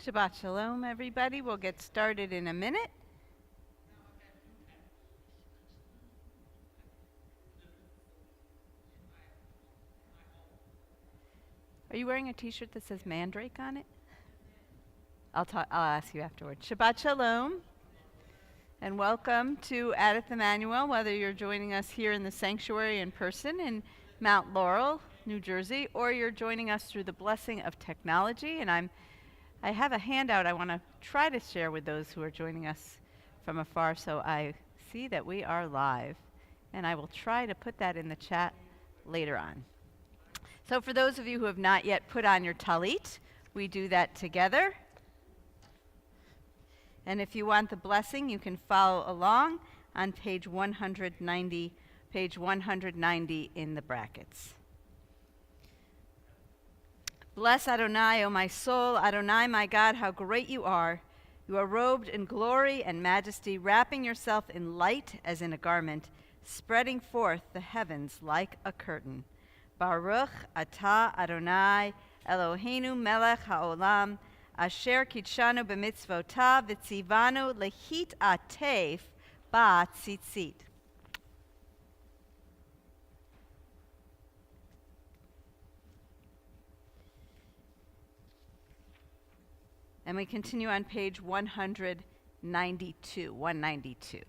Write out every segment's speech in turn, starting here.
Shabbat Shalom, everybody. We'll get started in a minute. Are you wearing a t-shirt that says Mandrake on it? I'll ask you afterwards. Shabbat Shalom, and welcome to Adith Emmanuel, whether you're joining us here in the sanctuary in person in Mount Laurel, New Jersey, or you're joining us through the blessing of technology. And I have a handout I want to try to share with those who are joining us from afar, so I see that we are live. And I will try to put that in the chat later on. So for those of you who have not yet put on your talit, we do that together. And if you want the blessing, you can follow along on page 190 in the brackets. Bless Adonai, O my soul, Adonai, my God, how great you are. You are robed in glory and majesty, wrapping yourself in light as in a garment, spreading forth the heavens like a curtain. Baruch atah Adonai, Eloheinu melech haolam, asher kitshanu b'mitzvotav v'tzivanu lehit atef ba'tzitzit. And we continue on page 192.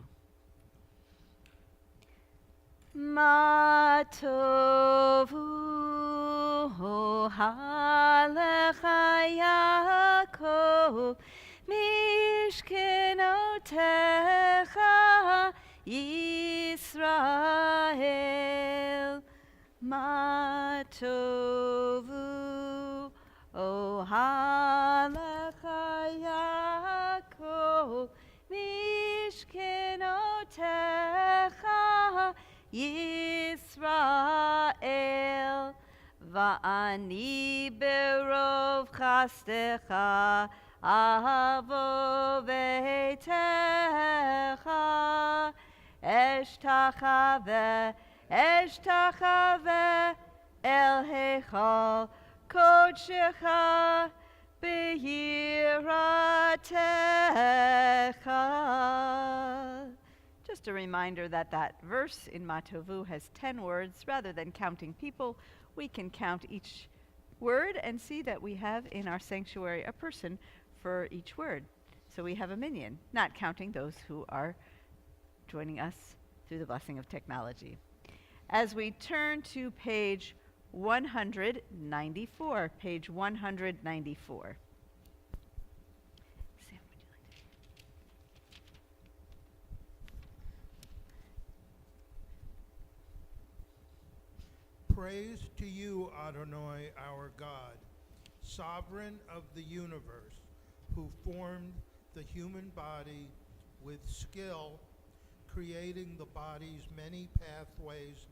Ma tovu halecha Yaakov mishkenotecha Yisrael. Ma tovu O halecha Yaakov mishkenotecha Yisrael, va'ani berov chastecha avo veitecha eshtachave el heichal kodshecha b'yiratecha. Just a reminder that that verse in Matovu has 10 words. Rather than counting people, we can count each word and see that we have in our sanctuary a person for each word. So we have a minyan, not counting those who are joining us through the blessing of technology. As we turn to page 194, page 194. Praise to you, Adonai, our God, sovereign of the universe, who formed the human body with skill, creating the body's many pathways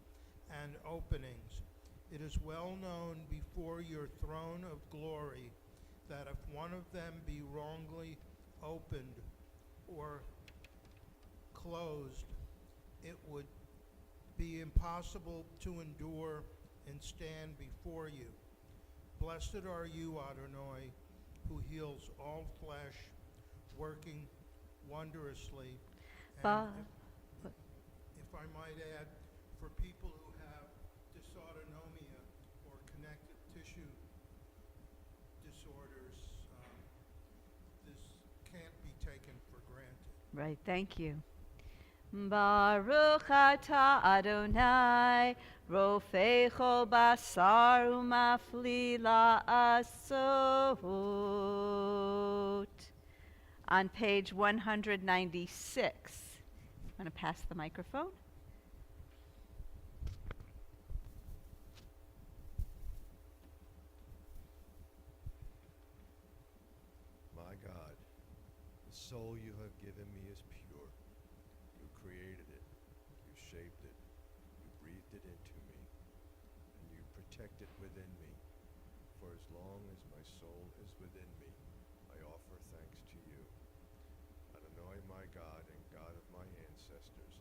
and openings. It is well known before your throne of glory that if one of them be wrongly opened or closed, it would be impossible to endure and stand before you. Blessed are you, Adonai, who heals all flesh, working wondrously. And if I might add, for people who have dysautonomia or connective tissue disorders, this can't be taken for granted. Right, thank you. Baruch atah Adonai, rofei chol basar umafli la'asot. On page 196. I'm going to pass the microphone. My God, the soul you have given me is pure. You created it, you shaped it, you breathed it into me, and you protect it within me. For as long as my soul is within me, I offer thanks to you. Adonai, my God and God of my ancestors,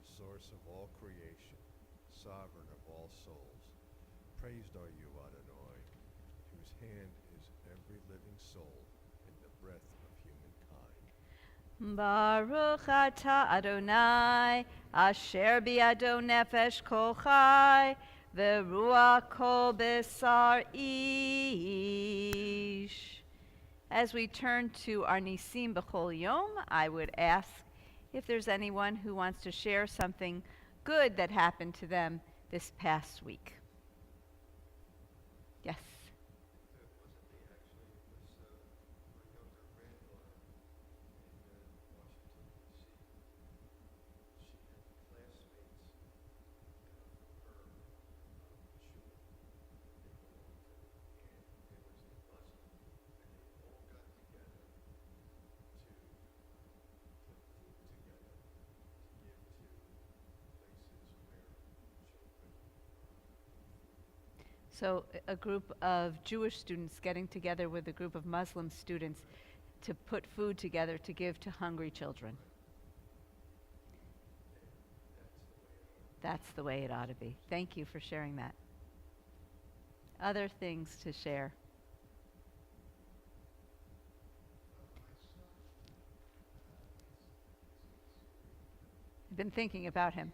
source of all creation, sovereign of all souls. Praised are you, Adonai, whose hand is every living soul in the Baruch atah Adonai, asher biado nefesh kol chai, v'ruach kol besar ish. As we turn to our Nisim B'chol Yom, I would ask if there's anyone who wants to share something good that happened to them this past week. Yes. So a group of Jewish students getting together with a group of Muslim students to put food together to give to hungry children. That's the way it ought to be. Thank you for sharing that. Other things to share. I've been thinking about him.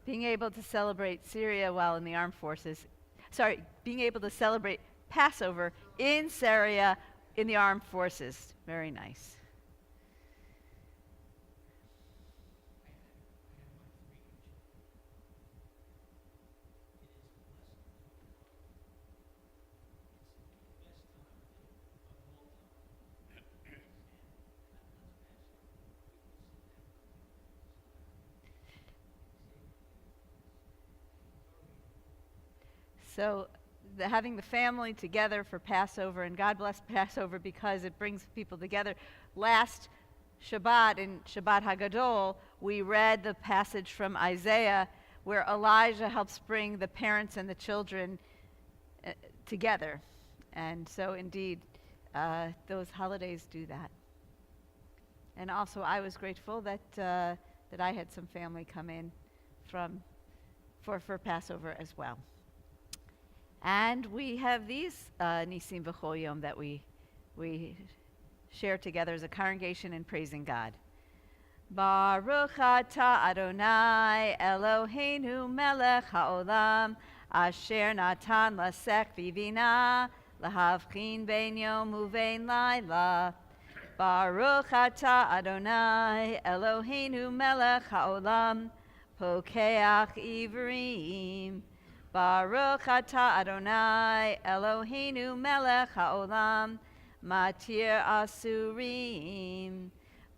Being able to celebrate Syria while in the armed forces, being able to celebrate Passover in Syria in the armed forces. Very nice. So having the family together for Passover, and God bless Passover because it brings people together. Last Shabbat, in Shabbat Hagadol, we read the passage from Isaiah where Elijah helps bring the parents and the children together. And so indeed, those holidays do that. And also I was grateful that I had some family come in for Passover as well. And we have these Nisim V'chol Yom that we share together as a congregation in praising God. Baruch atah Adonai Eloheinu melech haolam asher natan lasek vivina lahavchin bein yom uvein laila. Baruch atah Adonai Eloheinu melech haolam pokeach ivrim. Baruch atah Adonai Eloheinu melech haolam matir asurim.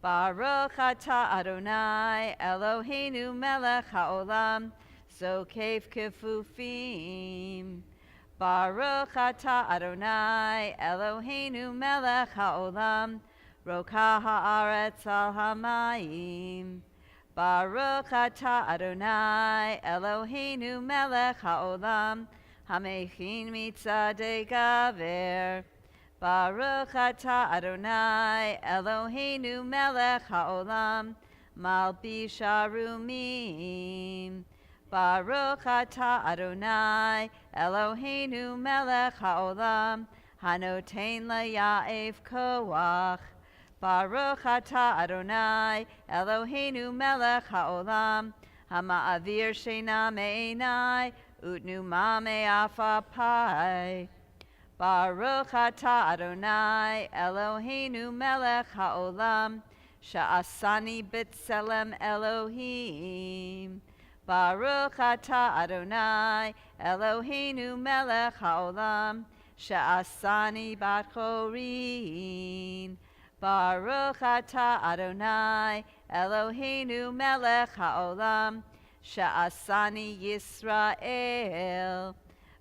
Baruch atah Adonai Eloheinu melech haolam zokef kefufim. Baruch atah Adonai Eloheinu melech haolam roka haaretz al hamayim. Baruch atah Adonai Eloheinu melech haolam hamechin mitzadei gaver. Baruch atah Adonai Eloheinu melech haolam malbish arumim. Baruch atah Adonai Eloheinu melech haolam hanoten laya'ev koach. Baruch atah Adonai Eloheinu melech haolam hama'avir sheina me'enai utnuma me'afapai. Baruch atah Adonai Eloheinu melech haolam sha'asani b'tselem Elohim. Baruch atah Adonai Eloheinu melech haolam sha'asani bat chorin. Baruch atah Adonai Eloheinu melech haolam sha'asani Yisrael.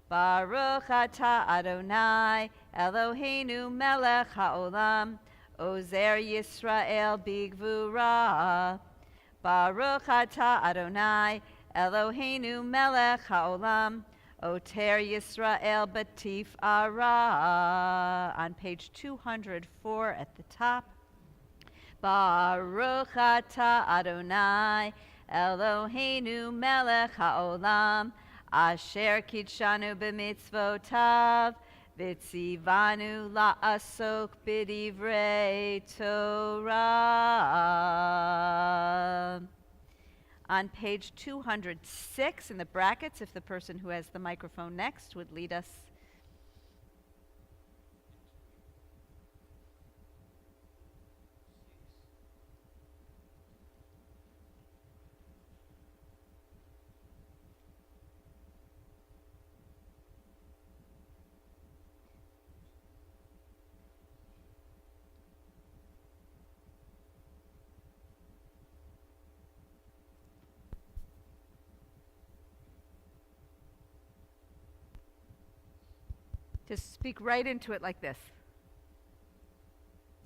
Baruch atah Adonai Eloheinu melech haolam ozer Yisrael bigvura. Baruch atah Adonai Eloheinu melech haolam oter Yisrael batif ara. On page 204 at the top. Baruch atah Adonai Eloheinu melech haolam Asher kitshanu b'mitzvotav, v'tzivanu la'asok b'divrei Torah. On page 206 in the brackets, if the person who has the microphone next would lead us. Just speak right into it like this.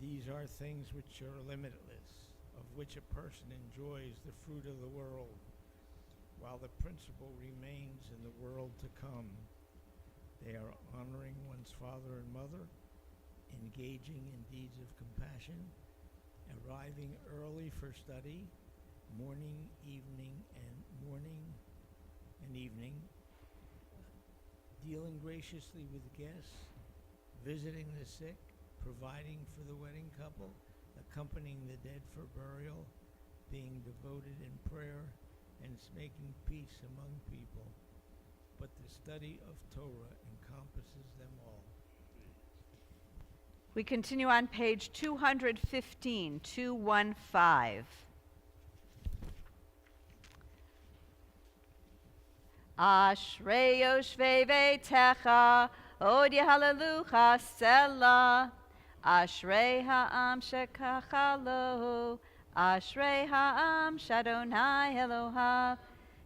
These are things which are limitless, of which a person enjoys the fruit of the world, while the principle remains in the world to come. They are honoring one's father and mother, engaging in deeds of compassion, arriving early for study, morning, evening, dealing graciously with guests, visiting the sick, providing for the wedding couple, accompanying the dead for burial, being devoted in prayer, and making peace among people. But the study of Torah encompasses them all. We continue on page 215, 215. Ashrei yoshvei veitecha, od yehalelucha sela. Ashrei ha'am shekachalo, Ashrei ha'am shadonai Elohav.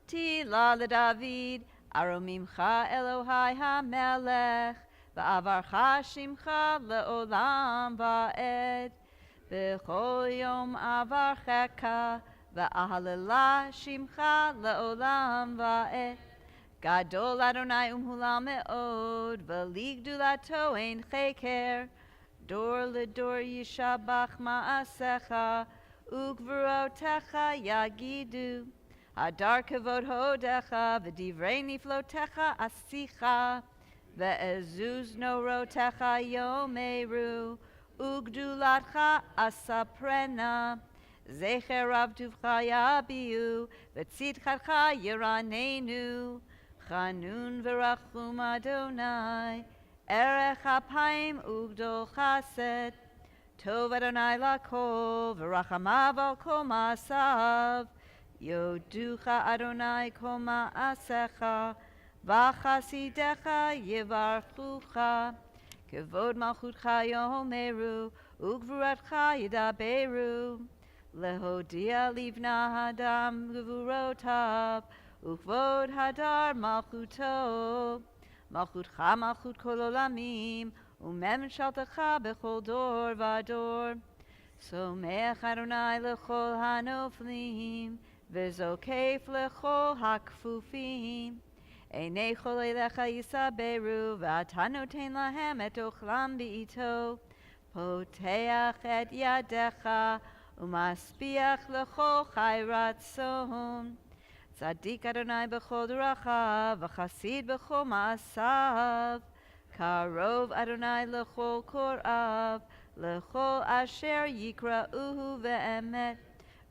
Tila leDavid, aromimcha Elohai hamelech, va'avarcha shimcha le'olam va'ed. B'chol yom avarcheka, va'ahalela shimcha le'olam va'ed. Gadol Adonai umhulam me'od, v'ligdulato ein cheker. Dor ledor yishabach ma'asecha, ugvurotecha yagidu. Hadar kavod hodecha, v'divrei niflotecha asicha. Ve'ezuz norotecha yomeru, ugdulatcha asaprena. Zecher avtuvcha yabiu, v'tzidchatcha yiranenu. Chanun v'rachum Adonai, erech apayim ugdol chesed. Tov Adonai lakol, v'rachamav al kol ma'asav. Yoducha Adonai kol ma'asecha, v'chasidecha yivarchucha. Kevod malchutcha yomeru, ugvuratcha yidaberu. Lehodia livna hadam gvurotav, ukvod hadar malchuto. Malchutcha malchut kol olamim, umem shaltecha bechol dor vador. Somech Adonai lechol hanoflim, vezokef lechol hakfufim. Einei chol elecha yisaberu, v'ata noten lahem et ochlam bi'ito. Poteach et yadecha, umaspiach lechol chai ratzon. Tzadik Adonai b'chol derachav, v'chasid b'chol ma'asav. Karov Adonai lechol korav, lechol asher yikra'uhu ve'emet.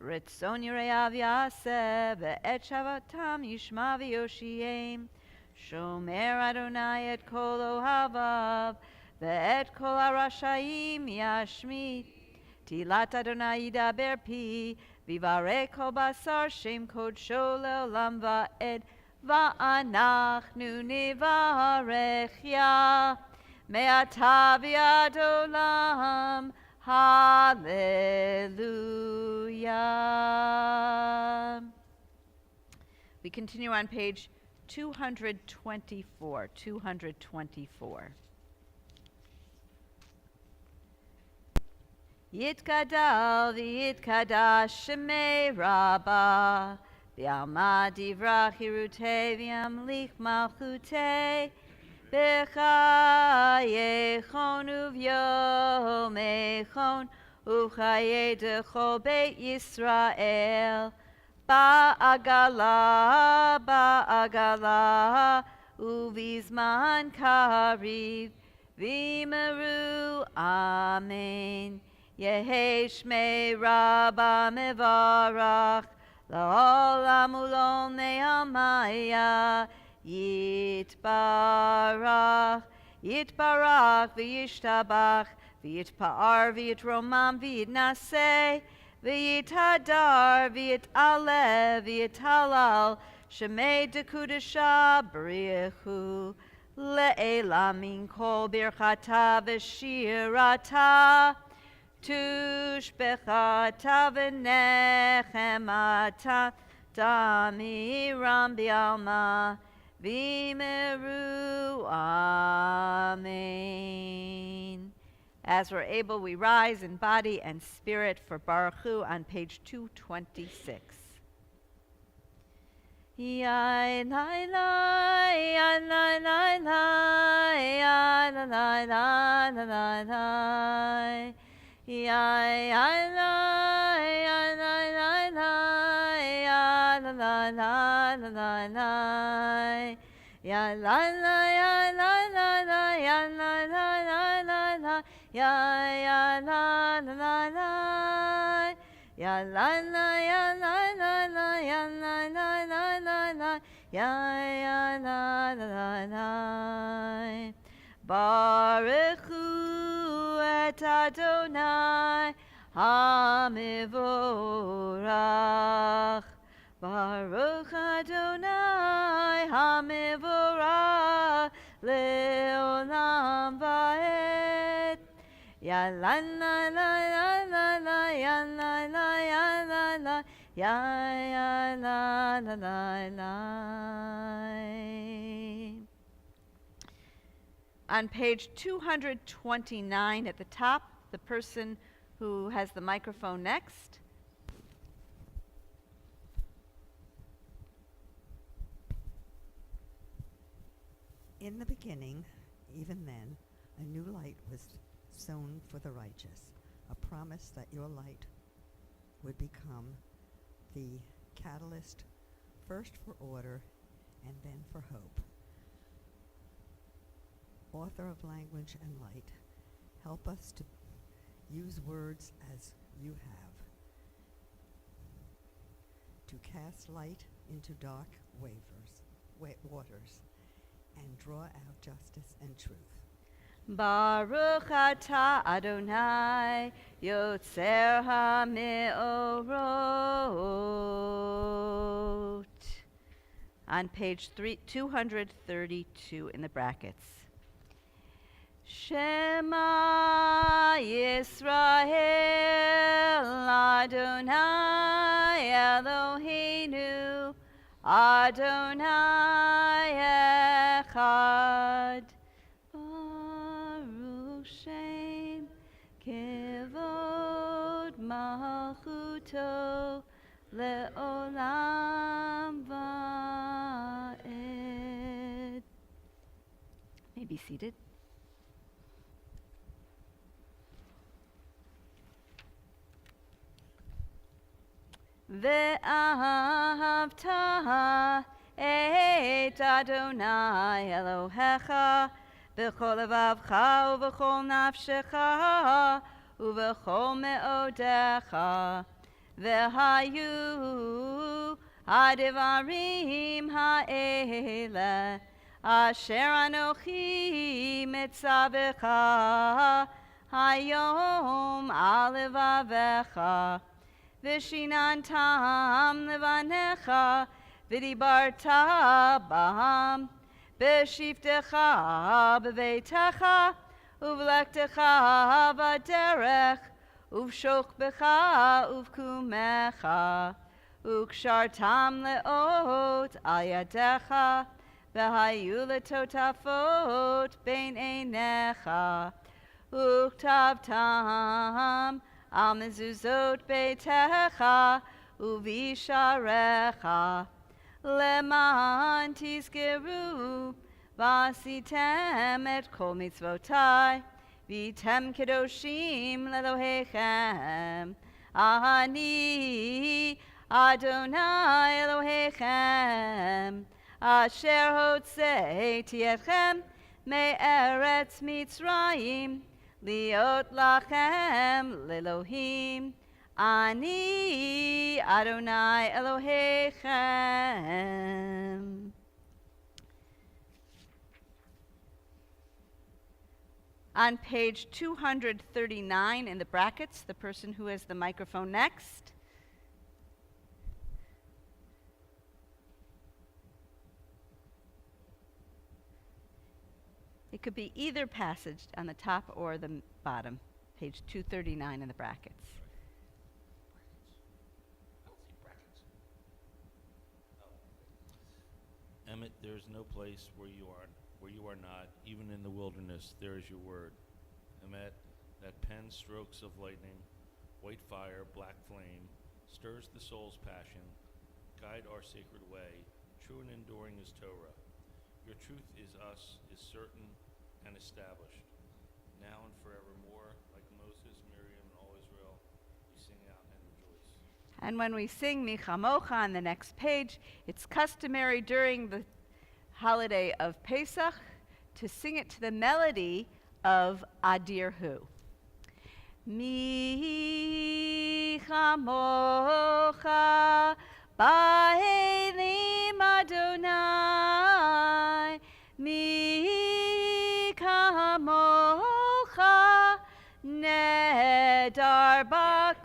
Ritzon yireav yaseh, ve'et shavatam yishma v'yoshiem. Shomer Adonai et kol ohavav, ve'et kol harashayim yashmit. Tilat Adonai yidaber pi, vivarek kol basar shem kodsho le'olam va'ed. Va'anachnu nivarech ya, me'ata v'ad olam. Hallelujah. We continue on page 224. 224. Yitkadal v'yitkadash shemei Rabbah, v'yalma divrach hirutei v'yamlich malchutei, b'chayechon uv'yomechon, u'chaye dechol beit Yisrael, ba'agala, uvizman kariv, v'imeru, amen. Yehi shmei rabba mevarach, la'olam ulol ne'amaya, yitbarach, yitbarach, v'yishtabach, v'yitpa'ar, v'yitromam, v'yitnaseh, v'yithadar, v'yitaleh, v'yitalal, shemei dekudesha brichu, le'elam min kol birchata v'shirata, tushbechata v'nechemata, damiram bi'alma, v'imeru, amen. As we're able, we rise in body and spirit for Baruch Hu on page 226. Yai lai lai, yai lai lai lai, yai lai lai lai lai lai, yai lai lai, yai lai lai lai, yai lai lai lai lai lai, yai lai lai, yai lai lai lai, yai lai lai lai lai lai, ya ya la la la la, ya la la ya la la la, ya la la la la la, ya ya la la la la. Baruch Hu et Adonai Hamivorach. Baruch Adonai Hamivorach leolam vaed. Ya la la la la la la, ya la la ya la la, ya ya la la la la. On page 229 at the top, the person who has the microphone next. In the beginning, even then, a new light was sown for the righteous, a promise that your light would become the catalyst first for order and then for hope. Author of language and light, help us to use words as you have, to cast light into dark waters, and draw out justice and truth. Baruch atah Adonai Yotzer HaMeorot. On page 232 in the brackets. Shema Yisrael Adonai Eloheinu Adonai Echad. Baruch Shem Kevod Malchuto Le'olam Va'ed. May be seated. Ve'ahavta et Adonai Elohecha b'chol levavcha u'v'chol nafshecha u'v'chol me'odecha ve'hayu ha'devarim ha'ele asher anochi mitzavecha hayom al levavecha Vishinantam levanecha, vidibarta baham, beshiftecha bevetecha, uvlektecha vaderech, uvshokbecha uvkumecha, ukshartam leot ayadecha, vehayu letotafot bein einecha, uktavtam al mezuzot beitecha uvisharecha leman tizkeru vasitem et kol mitzvotai vitem kedoshim lelohechem ani Adonai Elohechem, asher hotzeiti etchem me'eretz Mitzrayim, liot lachem lelohim. Ani Adonai Elohechem. On page 239 in the brackets, the person who has the microphone next. It could be either passage on the top or the bottom, page 239 in the brackets. Emmett, there is no place where you are not, even in the wilderness, there is your word. Emmett, that pen strokes of lightning, white fire, black flame, stirs the soul's passion, guide our sacred way, true and enduring is Torah. Your truth is certain and established, now and forevermore, like Moses, Miriam, and all Israel, we sing out and rejoice. And when we sing Michamocha on the next page, it's customary during the holiday of Pesach to sing it to the melody of Adirhu. Michamocha ba'elim Adonai, Michamocha nedar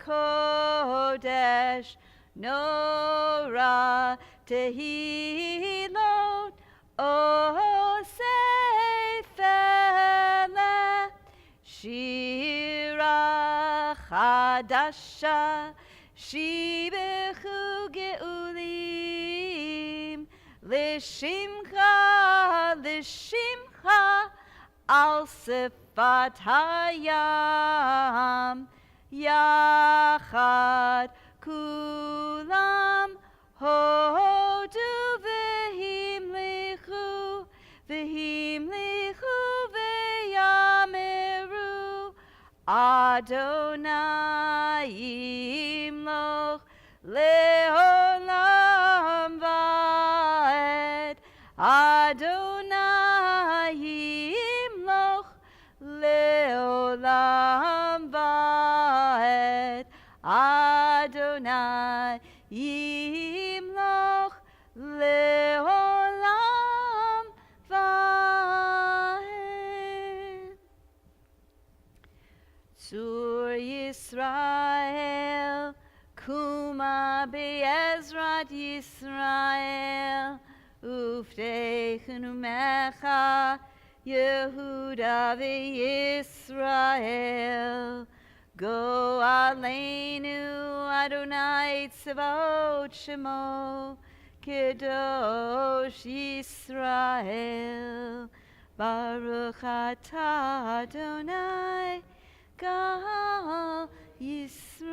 b'kodesh, Nora tehilot osefele, shira chadasha, shibechu geulim, lishimcha, lishimcha, al sifat hayam, yachad kulam hodu v'him lichu v'yameru, Adonai yimloch leolam va'ed, Adonai yimloch leolam va'ed, Adonai yimloch leolam va'ed. Tzur Yisrael, kuma be'ezrat Yisrael, uftechenu mecha, Yehuda ve'Yisrael. Go aleinu Adonai tzavot shemo, Kedosh Yisrael. Baruch atah Adonai, Gal Yisrael.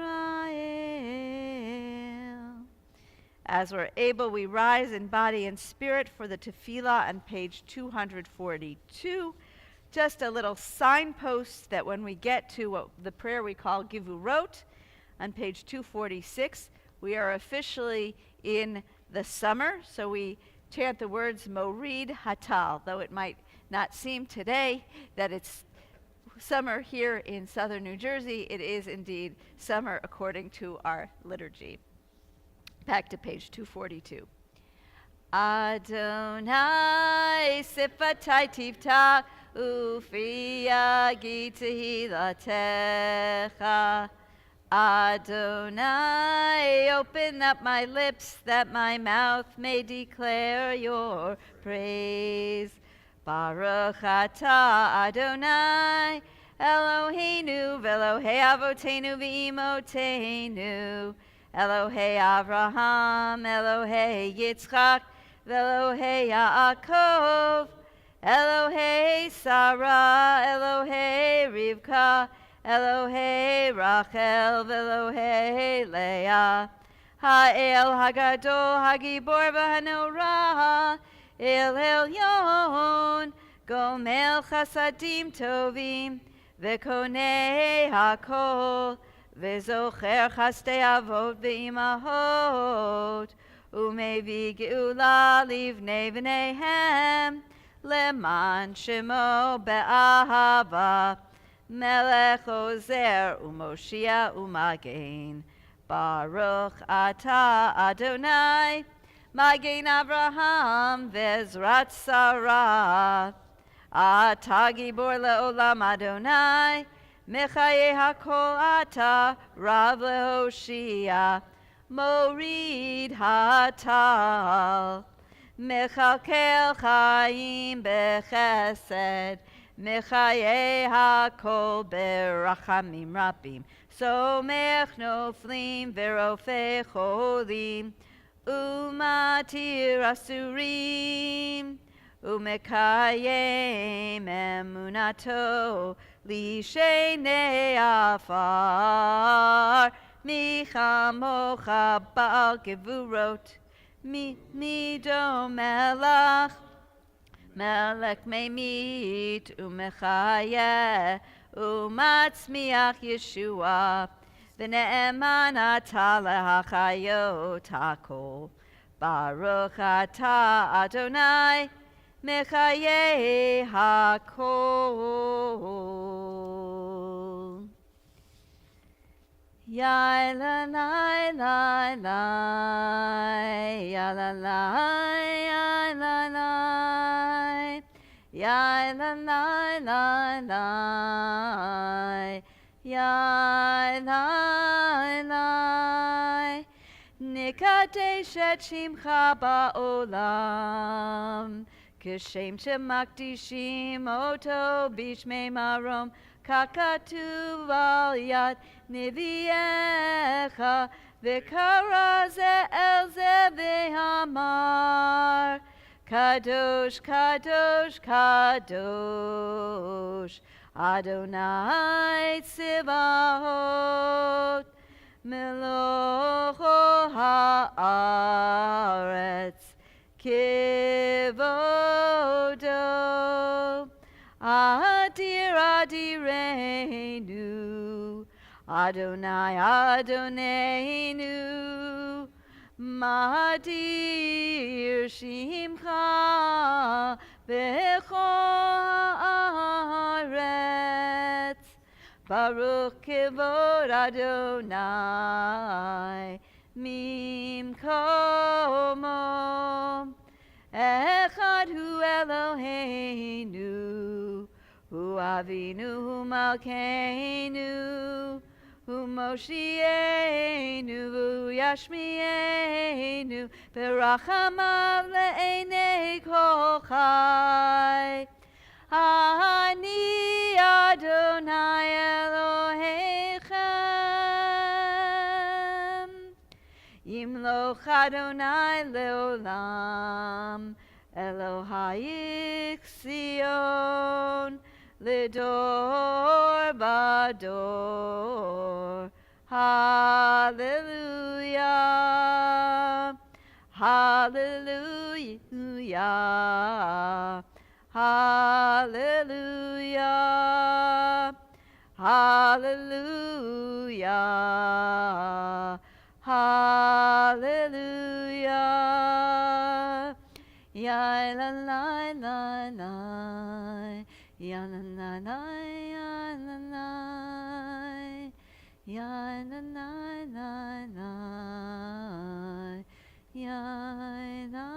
As we're able, we rise in body and spirit for the tefillah on page 242. Just a little signpost that when we get to the prayer we call Givurot on page 246, we are officially in the summer, so we chant the words Morid Hatal, though it might not seem today that it's summer here in southern New Jersey. It is indeed summer according to our liturgy. Back to page 242. Adonai sifatai tivtach ufiya gitahilatecha. Adonai, open up my lips that my mouth may declare your praise. Baruch atah Adonai, Eloheinu v'Elohei avotenu v'imotenu, Elohei Avraham, Elohei Yitzchak, v'Elohei Yaakov, Elohei Sarah, Elohei Rivka, Elohei Rachel, v'Elohei Leah, Ha'el Hagadol, Hagibor v'Hanorah, El Elyon, Gomel Chasadim Tovim, V'Konei HaKol, וזוכר חסדי אבות ואימהות, ומביא גאולה לבני בניהם, למען שמו באהבה, מלך עוזר ומושיע ומגן. ברוך אתה אדוני, מגן אברהם ועזרת שרה. אתה גיבור לעולם אדוני, מחיי הכל אתה רב להושיע, מוריד הטל. מכלכל חיים בחסד, מחיי הכל ברחמים רבים. סומך נופלים ורופא חולים, ומתיר אסורים, ומקיים אמונתו לשני עפר. מי כמוך בעל גבורות, מי דומה לך, מלך ממית ומחיה ומצמיח ישועה, ונאמן אתה להחיות הכל. ברוך אתה אדוני, מחיי הכל. Ya la la la la, ya la la, ya la la, ya la la la la, ya la la. נקדש את שמך בעולם, כשם שמקדישים אותו בשמי מרום, ככתוב על יד נביאך, וקרא זה אל זה ואמר, קדוש קדוש קדוש אדוני צבאות, מלוך הארץ כבודו. אדיר אדירנו, אדוני אדוננו, מדיר שמך בכל הארץ. ברוך כבוד אדוני ממקומו. אחד הוא אלוהינו, הוא אבינו, הוא מלכנו, הוא מושיענו, והוא ישמיענו, ברחמיו לעיני כל חי. אני אדוני אלוהיכם, ימלוך אדוני לעולם, אלוהיך ציון, לדור ודור. הללויה, הללויה, hallelujah, hallelujah, hallelujah. Ya la la la la, ya la la la, ya la la, ya la la la la, ya la la.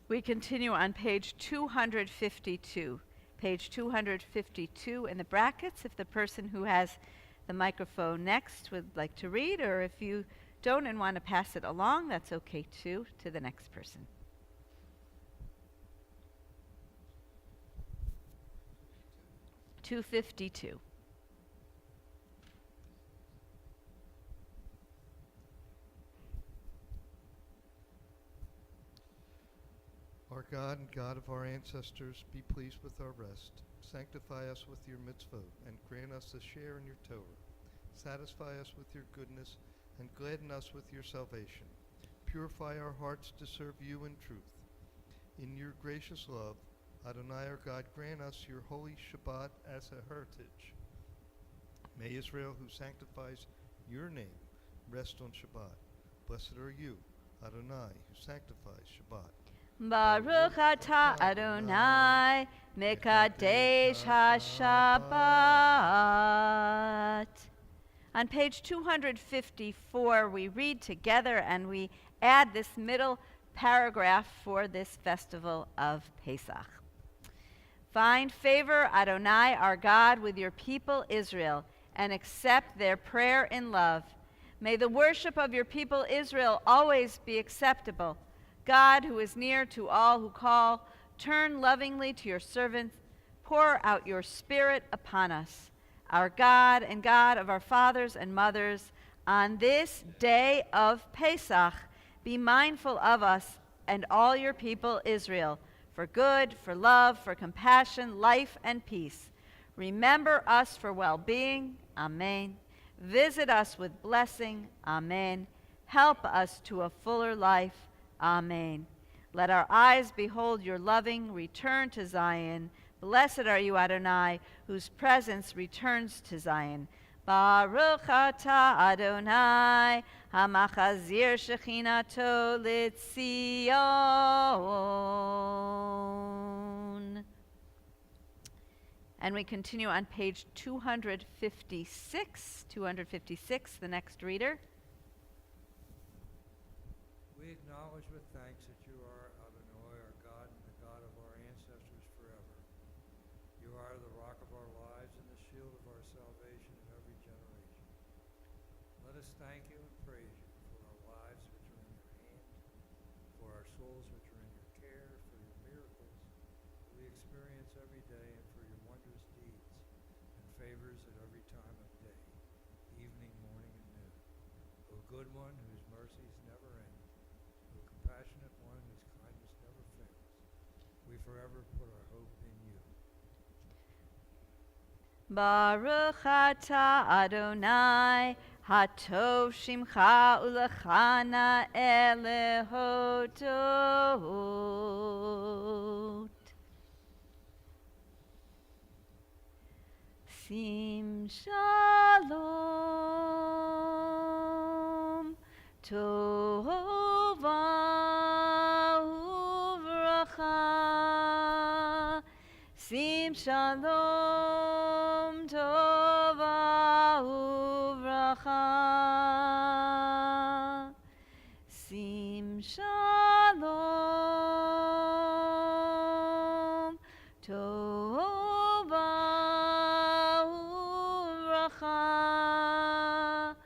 We continue on page 252. Page 252 in the brackets if the person who has the microphone next would like to read, or if you don't and want to pass it along, that's okay too, to the next person. 252. Our Our God and God of our ancestors, be pleased with our rest. Sanctify us with your mitzvot, and grant us a share in your Torah. Satisfy us with your goodness, and gladden us with your salvation. Purify our hearts to serve you in truth. In your gracious love, Adonai our God, grant us your holy Shabbat as a heritage. May Israel, who sanctifies your name, rest on Shabbat. Blessed are you, Adonai, who sanctifies Shabbat. Baruch atah Adonai, Mekadesh HaShabbat. On page 254, we read together and we add this middle paragraph for this festival of Pesach. Find favor, Adonai, our God, with your people Israel, and accept their prayer in love. May the worship of your people Israel always be acceptable. God, who is near to all who call, turn lovingly to your servants. Pour out your Spirit upon us. Our God and God of our fathers and mothers, on this day of Pesach, be mindful of us and all your people Israel, for good, for love, for compassion, life, and peace. Remember us for well-being. Amen. Visit us with blessing. Amen. Help us to a fuller life. Amen. Let our eyes behold your loving return to Zion. Blessed are you, Adonai, whose presence returns to Zion. Baruch atah Adonai, hamachazir shechinato l'Tzion. And we continue on page 256. 256, the next reader. We acknowledge with thanks that you are Adonai, our God, and the God of our ancestors forever. You are the rock of our lives and the shield of our salvation in every generation. Let us thank you and praise you for our lives which are in your hand, for our souls which are in your care, for your miracles that we experience every day, and for your wondrous deeds and favors at every time of day, evening, morning, and noon. O good one, whose mercies never end, O compassionate one, whose kindness never fails, we forever put our hope in you. Baruch atah Adonai, hatov shimcha ulechana elehodot. Sim shalom, tova uvracha. Sim shalom, tova uvracha. Sim shalom, tova uvracha.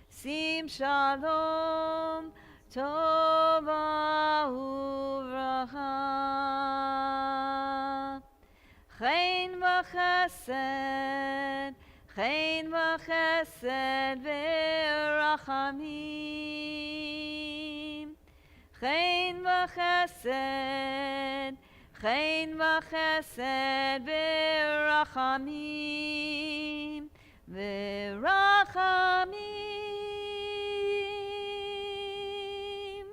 Sim shalom, tova uvracha. Chen v'chesed, chen v'chesed v'rachamim. Chen v'chesed, chen v'chesed v'rachamim. V'rachamim.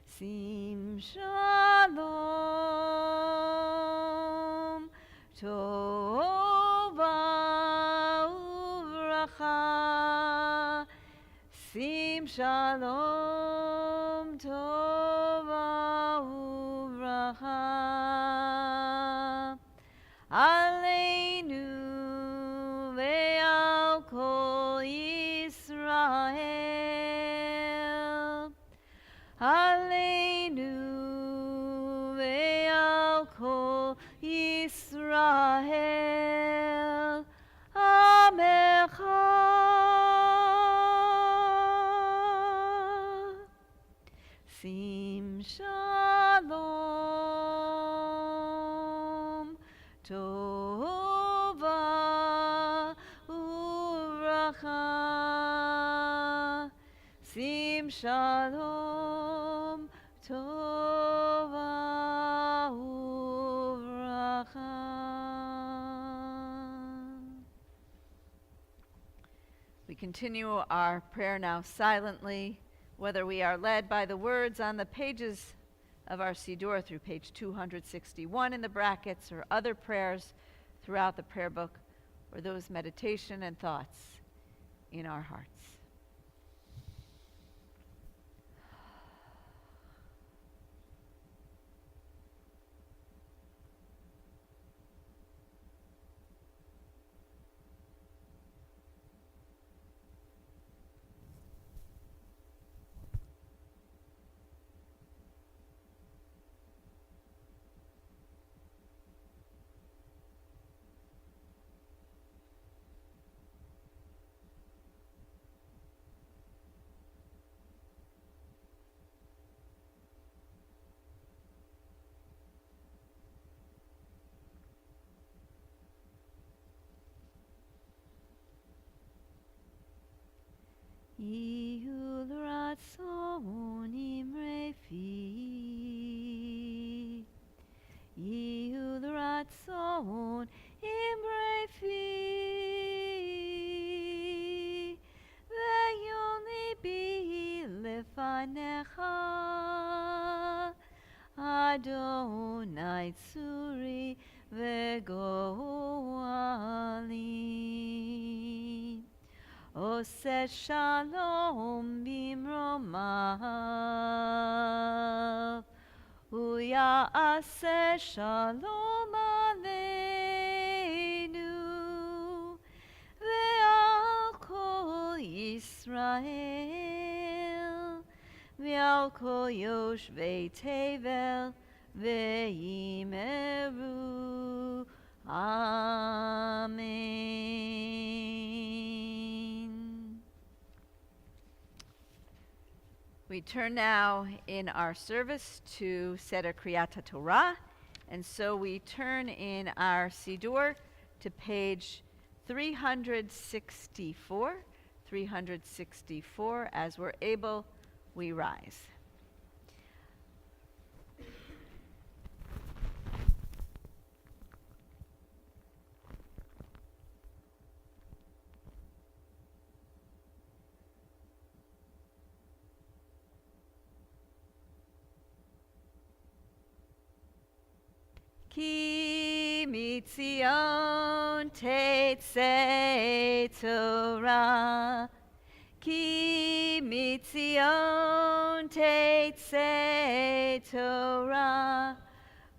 Sim shalom, tova uvracha. Sim shalom, tova uvracha. Aleinu ve'al kol Yisrael. Aleinu ve'al kol Yisrael. Amecha. Sim shalom, tova uvracha. Sim shalom, tova continue our prayer now silently, whether we are led by the words on the pages of our Siddur through page 261 in the brackets, or other prayers throughout the prayer book, or those meditation and thoughts in our hearts. Yihul ratzon imre fi, Yihul ratzon imre fi, ve'yon libi lefanecha, Adonai tzuri ve'goali. Ose shalom bimromav, Uya'aseh shalom aleinu, ve'al kol Yisrael, ve'al kol yoshvei tevel, ve'imeru. Amen. We turn now in our service to Seder Kriyat Torah, and so we turn in our Siddur to page 364. 364. As we're able, we rise. Ki mitzion tetzei Torah, Ki mitzion tetzei Torah,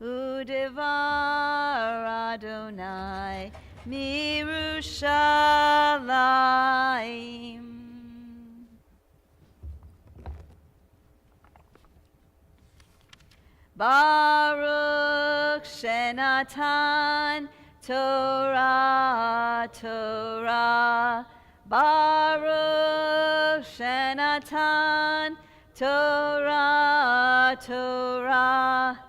Udevar Adonai mirushalayim. Baruch Shenatan Torah, Torah. Baruch Shenatan Torah, Torah.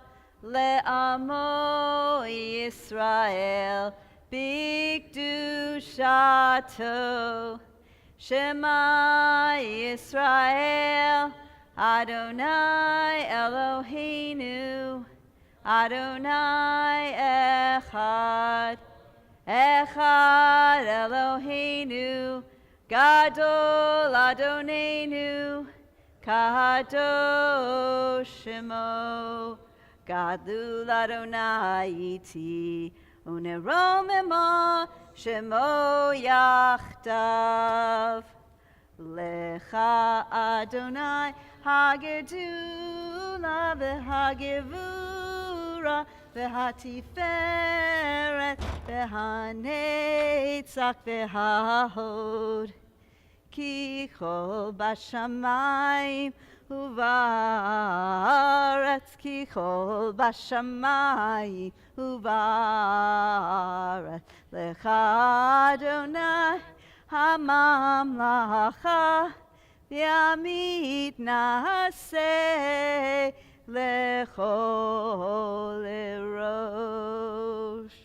Le'amo Yisrael bikdushato. Shema Yisrael Adonai Eloheinu, Adonai Echad, Echad Eloheinu, Gadol Adonenu, Kadosh Shemo, Gadol Adonai iti, Uneromema Shemo Yachdav. Lecha Adonai Hagedula v'hagevura v'hatiferet v'hanetzach v'hahod ki chol bashamayim uvaretz ki chol bashamayim uvaretz lecha Adonai Hamamlacha v'amid na'aseh lechol erosh.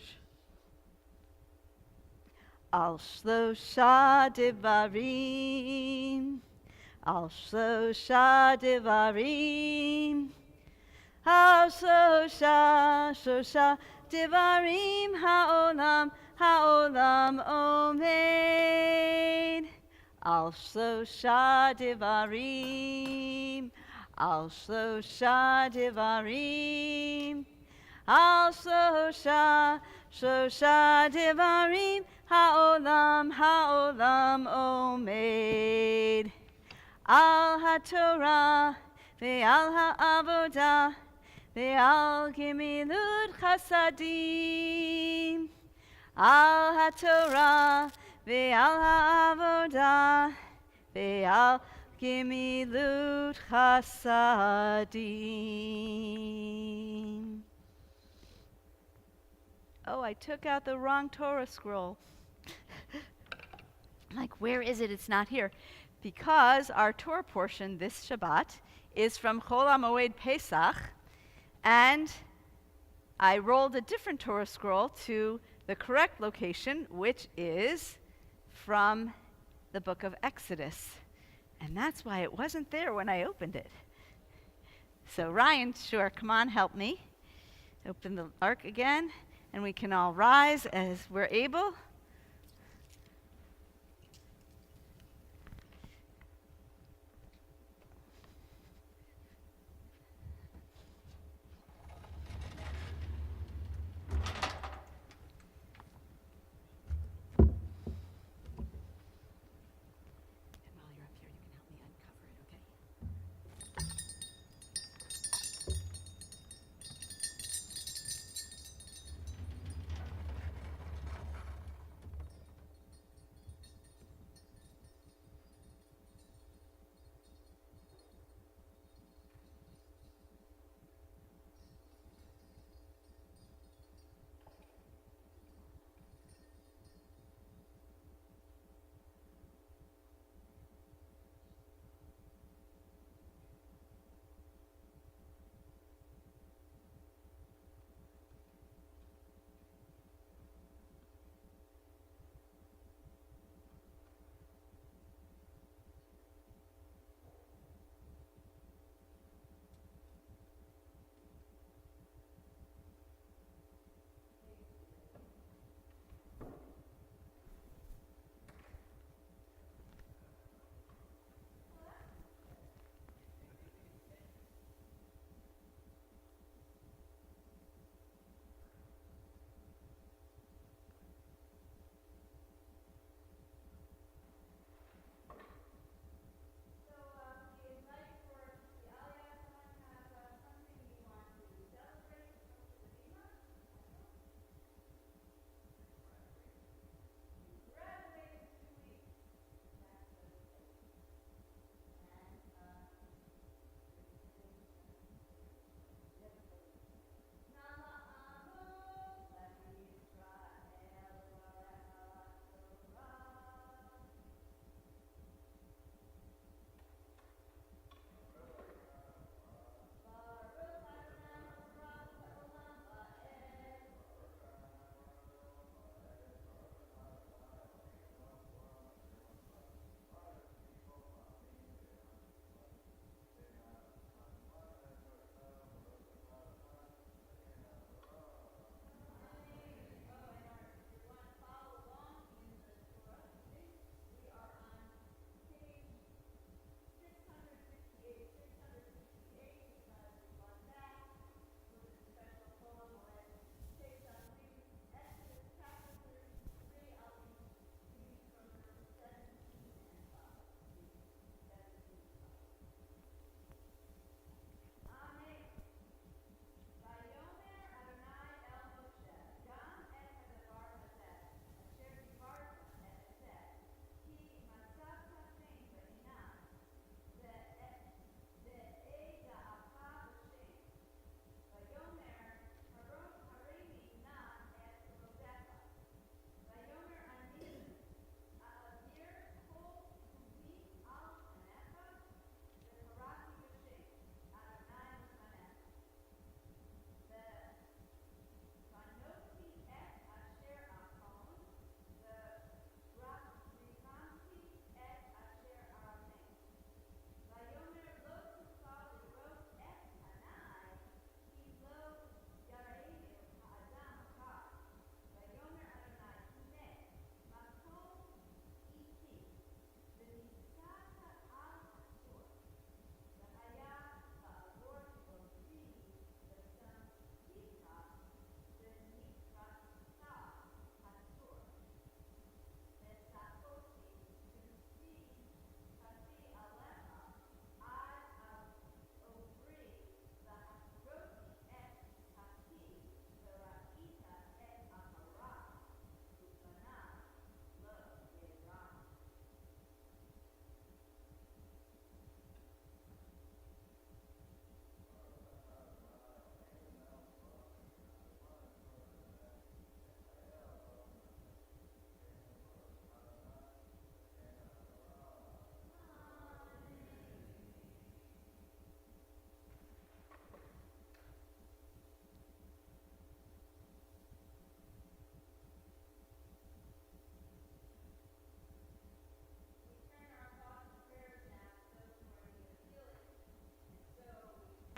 Al shlosha devarim, al shlosha devarim, al shlosha devarim ha'olam omed. Al Shlosha Devarim, Al Shlosha Devarim, Al Shlosha Devarim, Ha'olam Omed. Al HaTorah ve'al ha'avodah ve'al gemilut chasadim. Al HaTorah ve'al ha'avodah ve'al gemilut chasadim. Oh, I took out the wrong Torah scroll. Like, where is it? It's not here. Because our Torah portion this Shabbat is from Chol HaMoed Pesach, and I rolled a different Torah scroll to the correct location, which is from the book of Exodus. And that's why it wasn't there when I opened it. So Ryan, sure, come on, help me. Open the ark again, and we can all rise as we're able.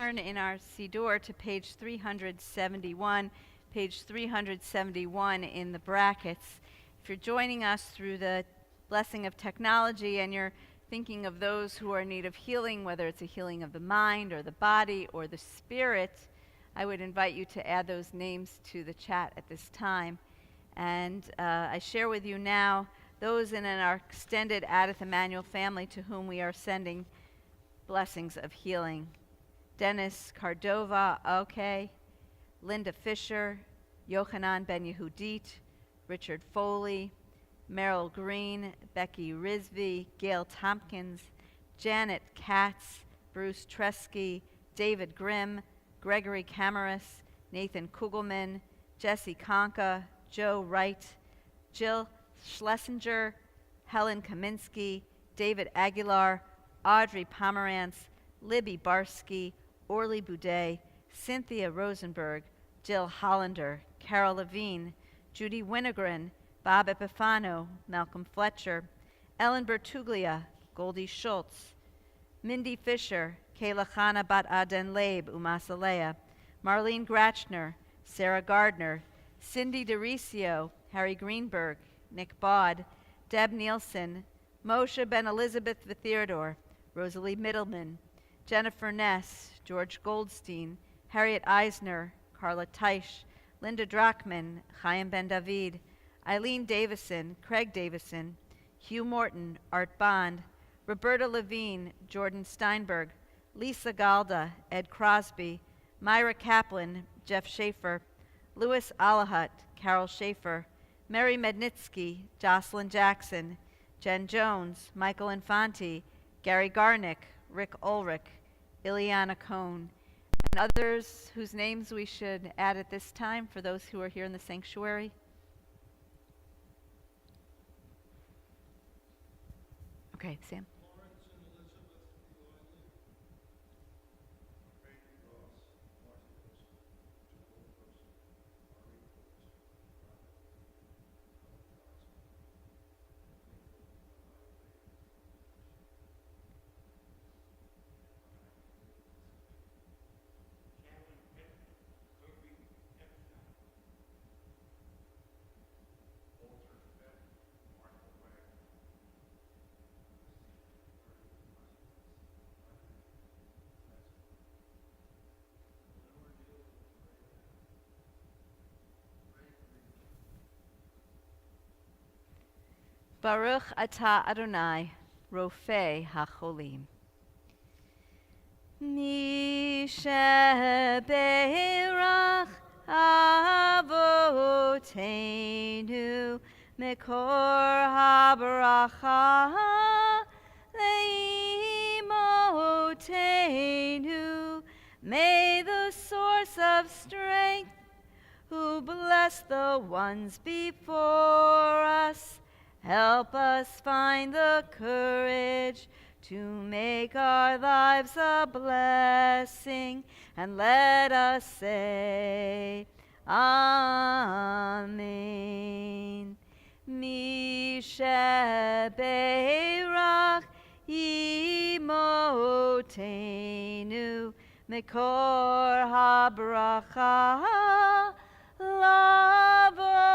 turn in our Siddur to page 371, page 371 in the brackets. If you're joining us through the blessing of technology and you're thinking of those who are in need of healing, whether it's a healing of the mind or the body or the spirit, I would invite you to add those names to the chat at this time. And I share with you now those in our extended Adith Emmanuel family to whom we are sending blessings of healing. Dennis Cardova, okay. Linda Fisher, Yochanan Ben Yehudit, Richard Foley, Merrill Green, Becky Risby, Gail Tompkins, Janet Katz, Bruce Tresky, David Grimm, Gregory Camaris, Nathan Kugelman, Jesse Conca, Joe Wright, Jill Schlesinger, Helen Kaminsky, David Aguilar, Audrey Pomerantz, Libby Barsky, Orly Boudet, Cynthia Rosenberg, Jill Hollander, Carol Levine, Judy Winogren, Bob Epifano, Malcolm Fletcher, Ellen Bertuglia, Goldie Schultz, Mindy Fisher, Kayla Chana Bat Aden Leib, Umasalea, Marlene Gratchner, Sarah Gardner, Cindy DeRicio, Harry Greenberg, Nick Baud, Deb Nielsen, Moshe Ben Elizabeth Theodore, Rosalie Middleman, Jennifer Ness, George Goldstein, Harriet Eisner, Carla Teisch, Linda Drachman, Chaim Ben David, Eileen Davison, Craig Davison, Hugh Morton, Art Bond, Roberta Levine, Jordan Steinberg, Lisa Galda, Ed Crosby, Myra Kaplan, Jeff Schaefer, Louis Alahat, Carol Schaefer, Mary Mednitsky, Jocelyn Jackson, Jen Jones, Michael Infanti, Gary Garnick, Rick Ulrich, Ileana Cohn, and others whose names we should add at this time for those who are here in the sanctuary. Okay, Sam. Baruch atah Adonai, Rofei HaCholim. Mi shebeirach avoteinu mekor habracha leimotenu. May the source of strength, who bless the ones before us, help us find the courage to make our lives a blessing, and let us say, Amen. Mi shebeirach imotenu mekor habracha lavotenu.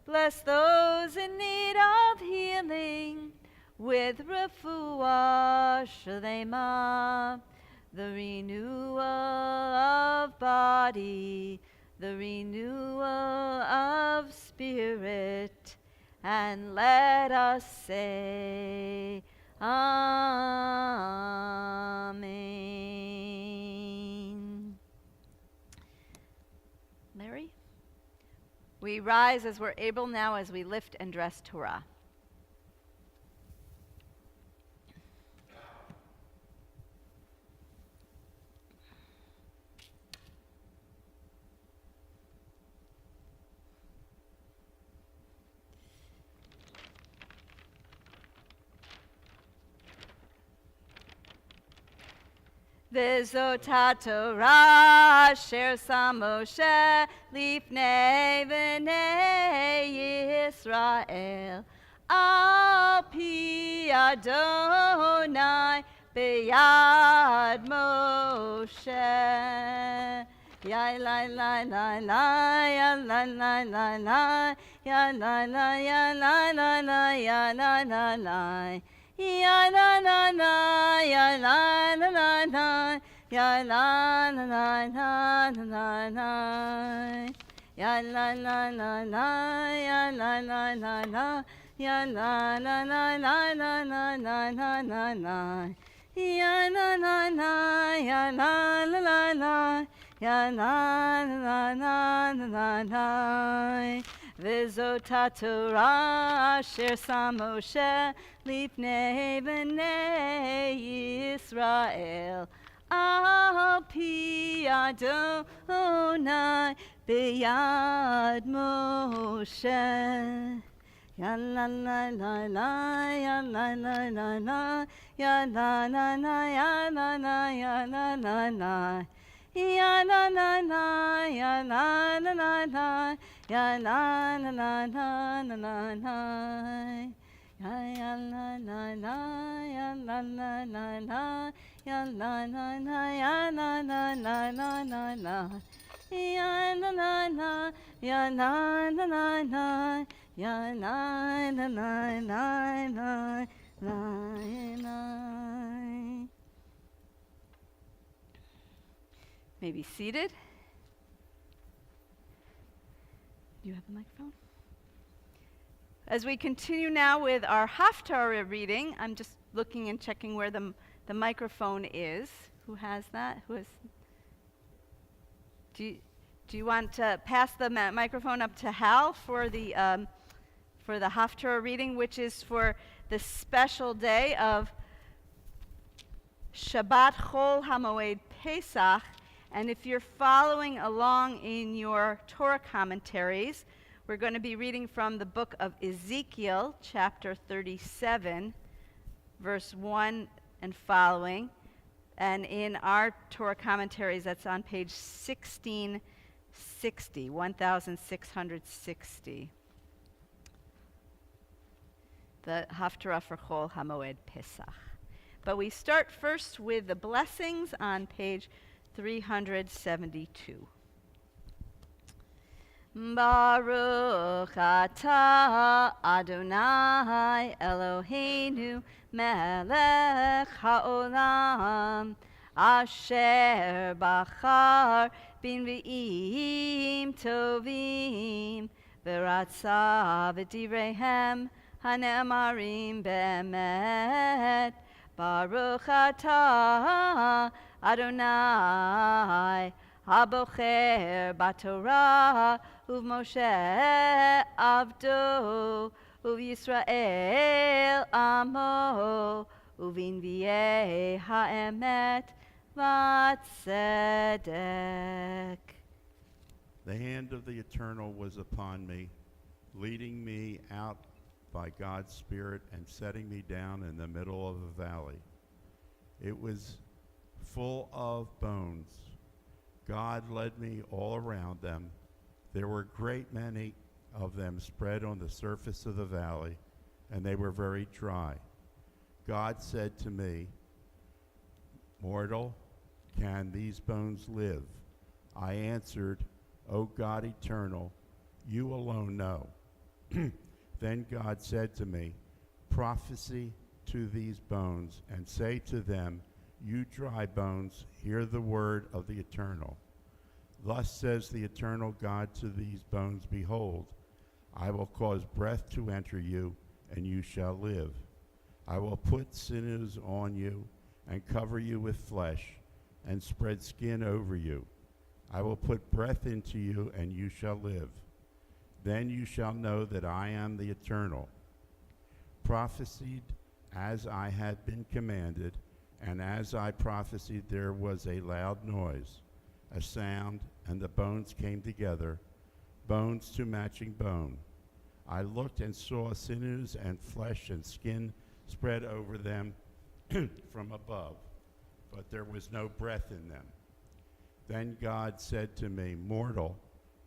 Bless those in need of healing with refuah shlema, the renewal of body, the renewal of spirit, and let us say, Amen. Larry? We rise as we're able now as we lift and dress Torah. V'zot Torah asher sam Moshe lifnei b'nei Yisrael al pi Adonai beyad Moshe. Ya la la la la, ya la la la la, ya la la ya la la la, ya la la la. Ya la la la, ya la la la la, ya la la la la la la. Ya la la la la, ya la la la la, ya la la la la la la la la la la. Ya la la la, ya la la la la, ya la la la la la la. V'zot Torah asher sam Moshe lifnei bnei Yisrael al pi Adonai beyad Moshe. Ya la la la la, ya la la la la, ya la la la, ya la la, ya la la la. Ya la la la, ya la la la la, ya la la la la la la la. Ya la la la, ya la la la la, ya la la la, ya la la la la la la. Ya la la la, ya la la la la, ya la la la la la la. May be seated. Do you have the microphone? As we continue now with our Haftarah reading, I'm just looking and checking where the microphone is. Who has that? Who has? Do you want to pass the microphone up to Hal for the Haftarah reading, which is for the special day of Shabbat Chol HaMoed Pesach? And if you're following along in your Torah commentaries, we're going to be reading from the book of Ezekiel, chapter 37, verse 1 and following. And in our Torah commentaries, that's on page 1660. The Haftarah for Chol HaMoed Pesach. But we start first with the blessings on page 372. Baruch atah Adonai Eloheinu melech haolam asher bachar b'nvi'im tovim v'ratza v'direhem hane'amarim be'emet. Baruch atah Adonai Habocher Batorah Uv'Moshe Avdo Uv'Yisrael Amo Uv'Invi'ei Ha'emet V'Tzedek. The hand of the Eternal was upon me, leading me out by God's Spirit and setting me down in the middle of a valley. It was full of bones. God led me all around them. There were a great many of them spread on the surface of the valley, and they were very dry. God said to me, "Mortal, can these bones live?" I answered, "O God eternal, you alone know." Then God said to me, "Prophesy to these bones and say to them, you dry bones, hear the word of the Eternal. Thus says the Eternal God to these bones, behold, I will cause breath to enter you, and you shall live. I will put sinews on you, and cover you with flesh, and spread skin over you. I will put breath into you, and you shall live. Then you shall know that I am the Eternal. Prophesied as I had been commanded, and as I prophesied there was a loud noise, a sound, and the bones came together, bones to matching bone. I looked and saw sinews and flesh and skin spread over them from above, but there was no breath in them. Then God said to me, mortal,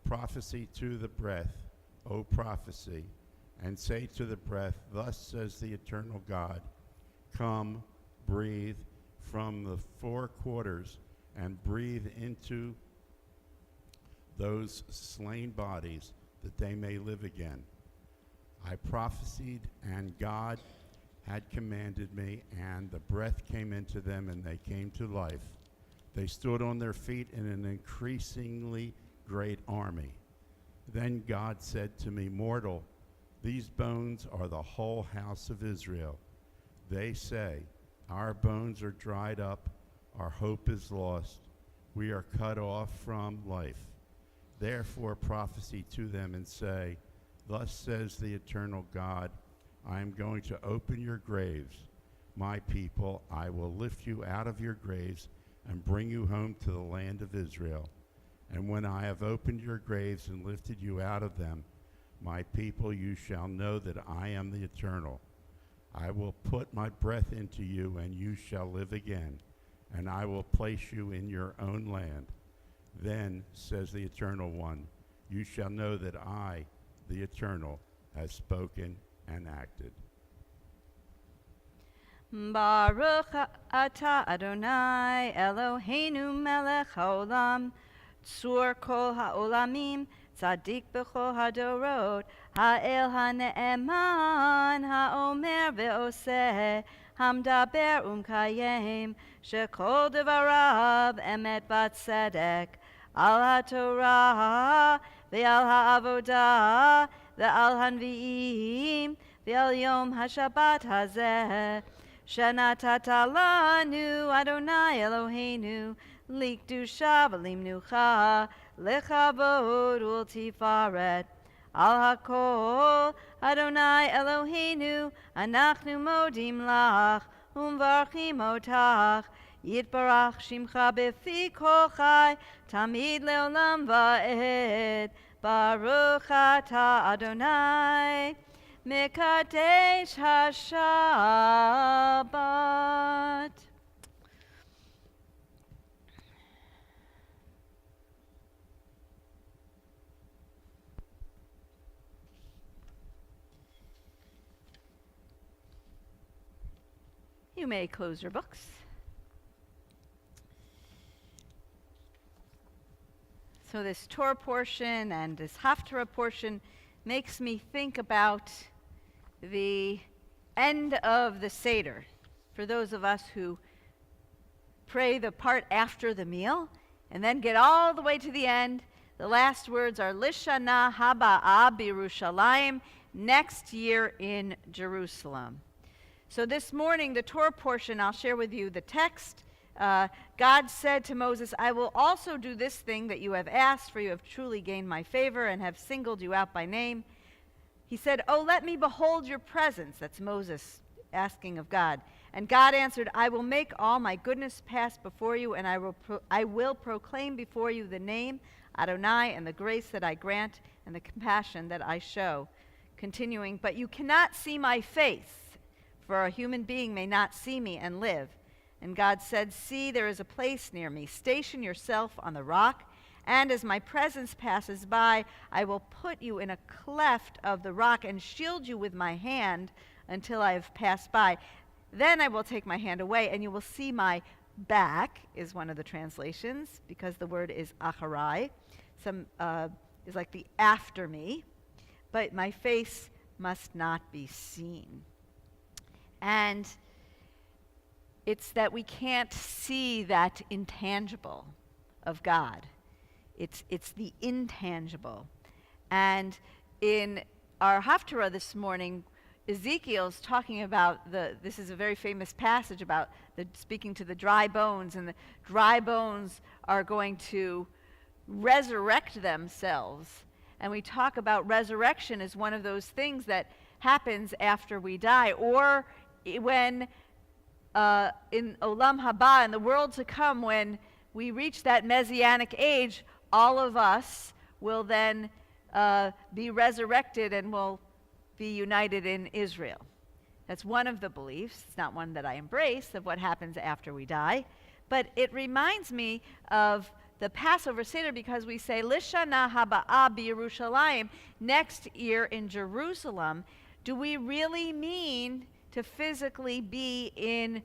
prophesy to the breath, O prophecy, and say to the breath, thus says the Eternal God, come, breathe, from the four quarters and breathe into those slain bodies that they may live again. I prophesied, and God had commanded me, and the breath came into them, and they came to life. They stood on their feet in an increasingly great army. Then God said to me, Mortal, these bones are the whole house of Israel. They say, our bones are dried up, our hope is lost, we are cut off from life. Therefore prophesy to them and say, Thus says the eternal God, I am going to open your graves. My people, I will lift you out of your graves and bring you home to the land of Israel. And when I have opened your graves and lifted you out of them, my people, you shall know that I am the Eternal. I will put my breath into you, and you shall live again, and I will place you in your own land. Then, says the Eternal One, you shall know that I, the Eternal, have spoken and acted. Baruch atah Adonai Eloheinu melech haolam, tzur kol haolamim, tzaddik b'chol hadorot, ha'el ha'ne'eman, ha'omer ve'oseh, hamdaber umkayem, shekol devarav emet v'tzedek, al ha'torah ve'al ha'avodah ve'al hanvi'im ve'al yom ha'shabbat hazeh, shenatata lanu Adonai Eloheinu, likdusha v'limnucha, lechavod ultifaret, al hakol Adonai Eloheinu, anachnu modim lach, umvarchim otach, yitbarach shimcha befi kol chai, tamid leolam va'ed, baruch atah Adonai, mekadesh haShabbat. You may close your books. So this Torah portion and this Haftarah portion makes me think about the end of the Seder. For those of us who pray the part after the meal and then get all the way to the end, the last words are Lishana Haba'ah B'Yerushalayim, next year in Jerusalem. So this morning, the Torah portion, I'll share with you the text. God said to Moses, I will also do this thing that you have asked, for you have truly gained my favor and have singled you out by name. He said, Oh, let me behold your presence. That's Moses asking of God. And God answered, I will make all my goodness pass before you, and I will proclaim before you the name Adonai, and the grace that I grant and the compassion that I show. Continuing, but you cannot see my face, for a human being may not see me and live. And God said, See, there is a place near me. Station yourself on the rock, and as my presence passes by, I will put you in a cleft of the rock and shield you with my hand until I have passed by. Then I will take my hand away, and you will see my back, is one of the translations, because the word is acharai. Some is like the after me, but my face must not be seen. And it's that we can't see that intangible of God. It's the intangible. And in our Haftarah this morning, Ezekiel's talking about this is a very famous passage about speaking to the dry bones, and the dry bones are going to resurrect themselves. And we talk about resurrection as one of those things that happens after we die, or when in Olam Haba, in the world to come, when we reach that Messianic age, all of us will then be resurrected and will be united in Israel. That's one of the beliefs. It's not one that I embrace, of what happens after we die. But it reminds me of the Passover Seder, because we say, Lishana Haba'ah B'Yerushalayim, next year in Jerusalem. Do we really mean to physically be in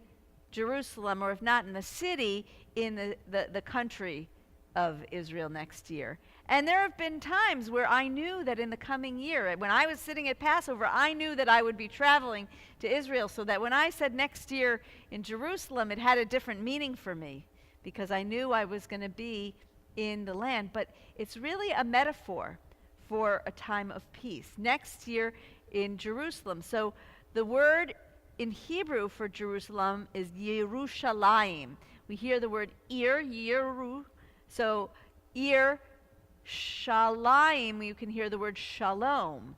Jerusalem, or if not in the city, in the country of Israel next year. And there have been times where I knew that in the coming year, when I was sitting at Passover, I knew that I would be traveling to Israel, so that when I said next year in Jerusalem, it had a different meaning for me, because I knew I was going to be in the land. But it's really a metaphor for a time of peace. Next year in Jerusalem. So the word in Hebrew for Jerusalem is Yerushalayim. We hear the word Yeru. So Shalayim, you can hear the word Shalom.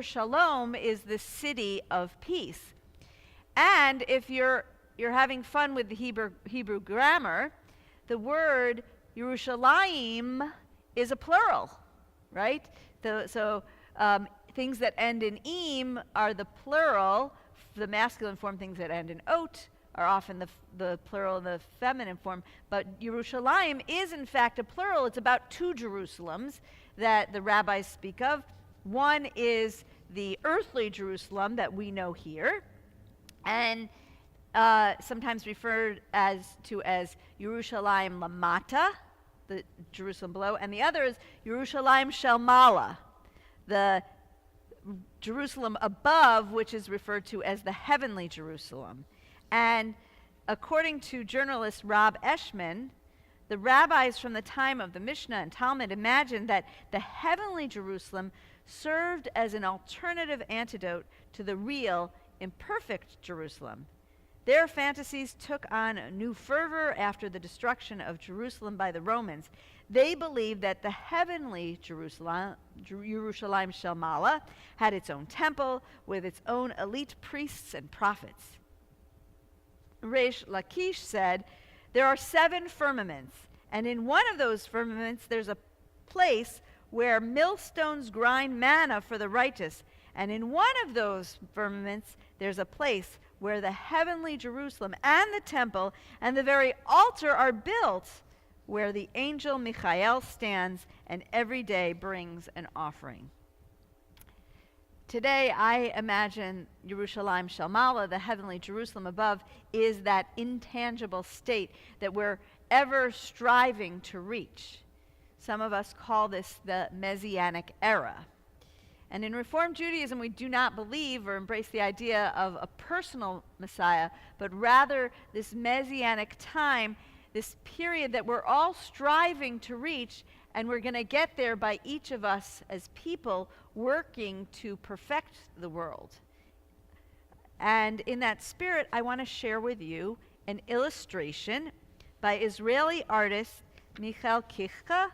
Shalom is the city of peace. And if you're having fun with the Hebrew grammar, the word Yerushalayim is a plural, right? Things that end in im are the plural. The masculine form. Things that end in ot are often the plural and the feminine form. But Yerushalayim is in fact a plural. It's about two Jerusalems that the rabbis speak of. One is the earthly Jerusalem that we know here, and sometimes referred to as Yerushalayim Lamata, the Jerusalem below, and the other is Yerushalayim Shel Mala, the Jerusalem above, which is referred to as the heavenly Jerusalem. And according to journalist Rob Eshman, the rabbis from the time of the Mishnah and Talmud imagined that the heavenly Jerusalem served as an alternative antidote to the real, imperfect Jerusalem. Their fantasies took on a new fervor after the destruction of Jerusalem by the Romans. They believed that the heavenly Jerusalem, Yerushalayim Shel Mala, had its own temple with its own elite priests and prophets. Reish Lakish said, there are 7 firmaments, and in one of those firmaments there's a place where millstones grind manna for the righteous, and in one of those firmaments there's a place where the heavenly Jerusalem and the temple and the very altar are built, where the angel Michael stands and every day brings an offering. Today, I imagine Yerushalayim Shel Mala, the heavenly Jerusalem above, is that intangible state that we're ever striving to reach. Some of us call this the Messianic era. And in Reform Judaism, we do not believe or embrace the idea of a personal Messiah, but rather this Messianic time, this period that we're all striving to reach, and we're going to get there by each of us as people working to perfect the world. And in that spirit, I want to share with you an illustration by Israeli artist Michael Kichka.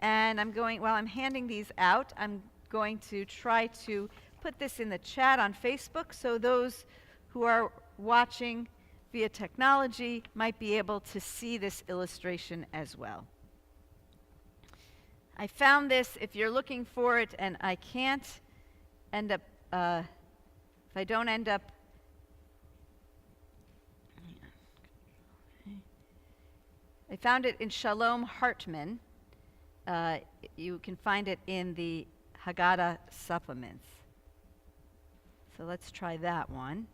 And while I'm handing these out, I'm going to try to put this in the chat on Facebook so those who are watching via technology might be able to see this illustration as well. I found this, if you're looking for it, and I can't end up, if I don't end up, I found it in Shalom Hartman. You can find it in the Haggadah supplements. So let's try that one.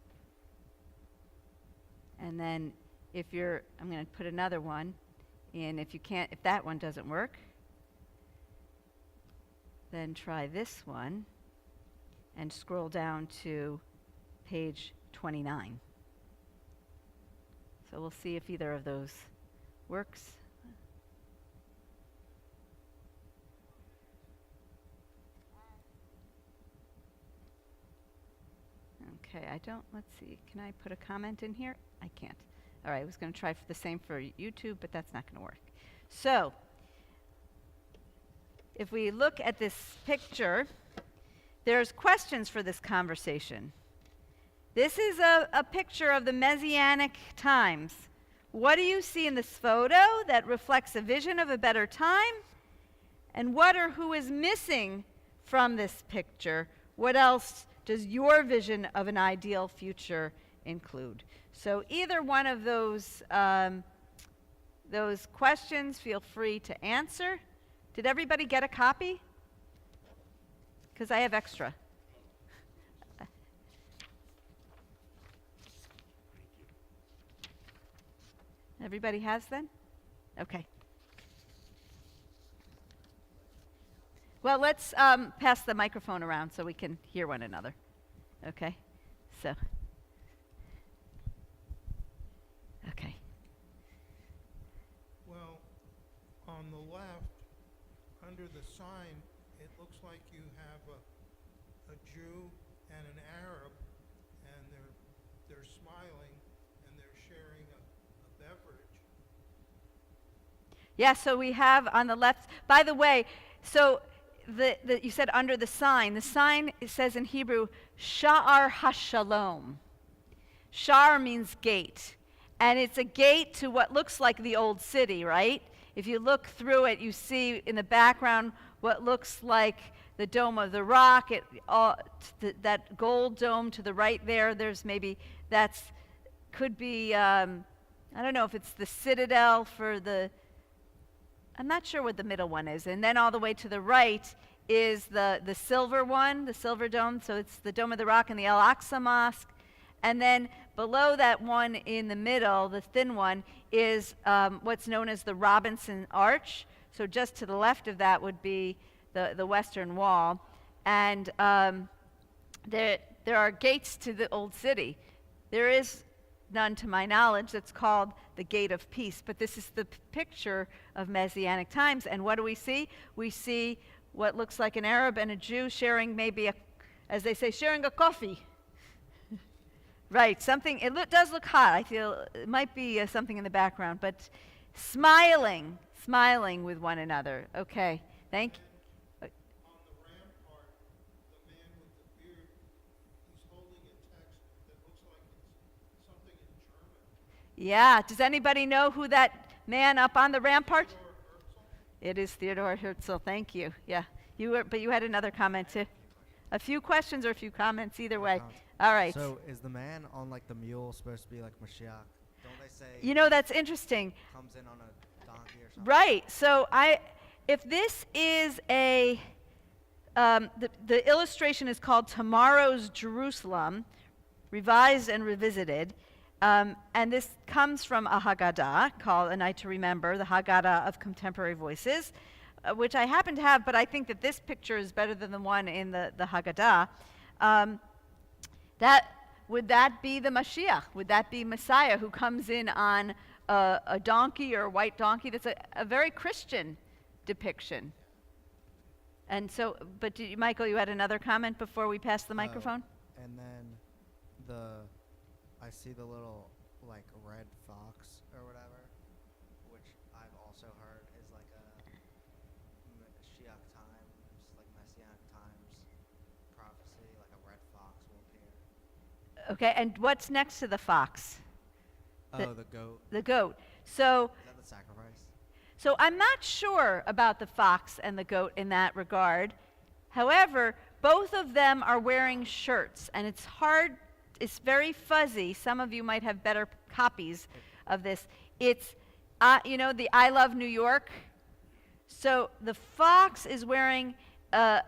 And then I'm going to put another one in. If that one doesn't work, then try this one and scroll down to page 29. So we'll see if either of those works. Okay, let's see, can I put a comment in here? I can't. All right, I was going to try the same for YouTube, but that's not going to work. So, if we look at this picture, there's questions for this conversation. This is a picture of the Messianic times. What do you see in this photo that reflects a vision of a better time? And what or who is missing from this picture? What else does your vision of an ideal future include? So either one of those questions, feel free to answer. Did everybody get a copy? Because I have extra. Everybody has then? Okay. Well, let's pass the microphone around so we can hear one another. Okay? So. Okay. Well, on the left, under the sign, it looks like you have a Jew and an Arab, and they're smiling and they're sharing a beverage. Yeah, so we have on the left, by the way, so you said under the sign it says in Hebrew, Sha'ar HaShalom. Sha'ar means gate, and it's a gate to what looks like the old city, right? If you look through it, you see in the background what looks like the Dome of the Rock, that gold dome to the right there. There's maybe, could be, I don't know if it's the citadel I'm not sure what the middle one is. And then all the way to the right is the silver one, the silver dome. So it's the Dome of the Rock and the Al-Aqsa Mosque. And then below that one in the middle, the thin one, is what's known as the Robinson Arch. So just to the left of that would be the Western Wall. And there are gates to the old city. There is none to my knowledge that's called the Gate of Peace. But this is the picture of Messianic times. And what do we see? We see what looks like an Arab and a Jew sharing maybe, as they say, sharing a coffee. Right, something, does look hot. I feel it might be something in the background, but smiling with one another. Okay, thank you. On the rampart, the man with the beard, he's holding a text that looks like it's something in German. Yeah, does anybody know who that man up on the rampart? It is Theodore Herzl, thank you. Yeah, but you had another comment too. A few questions or a few comments, either way. All right. So is the man on like the mule supposed to be like Mashiach? Don't they say? You know, that's interesting. Comes in on a donkey or something. Right. So if this is the illustration is called Tomorrow's Jerusalem, revised and revisited, and this comes from a Haggadah called A Night to Remember, the Haggadah of Contemporary Voices, which I happen to have, but I think that this picture is better than the one in the Haggadah. Would that be the Mashiach? Would that be Messiah who comes in on a donkey or a white donkey? That's a very Christian depiction. And so, but Michael, you had another comment before we pass the microphone? And then I see the little like red fox or whatever, which I've also heard is like a Mashiach times, like Messianic times prophecy, like a red fox will appear. Okay, and what's next to the fox? The goat. The goat. So, Is that the sacrifice? so I'm not sure about the fox and the goat in that regard. However, both of them are wearing shirts, and it's very fuzzy. Some of you might have better copies of this. It's, the I Love New York. So the fox is wearing a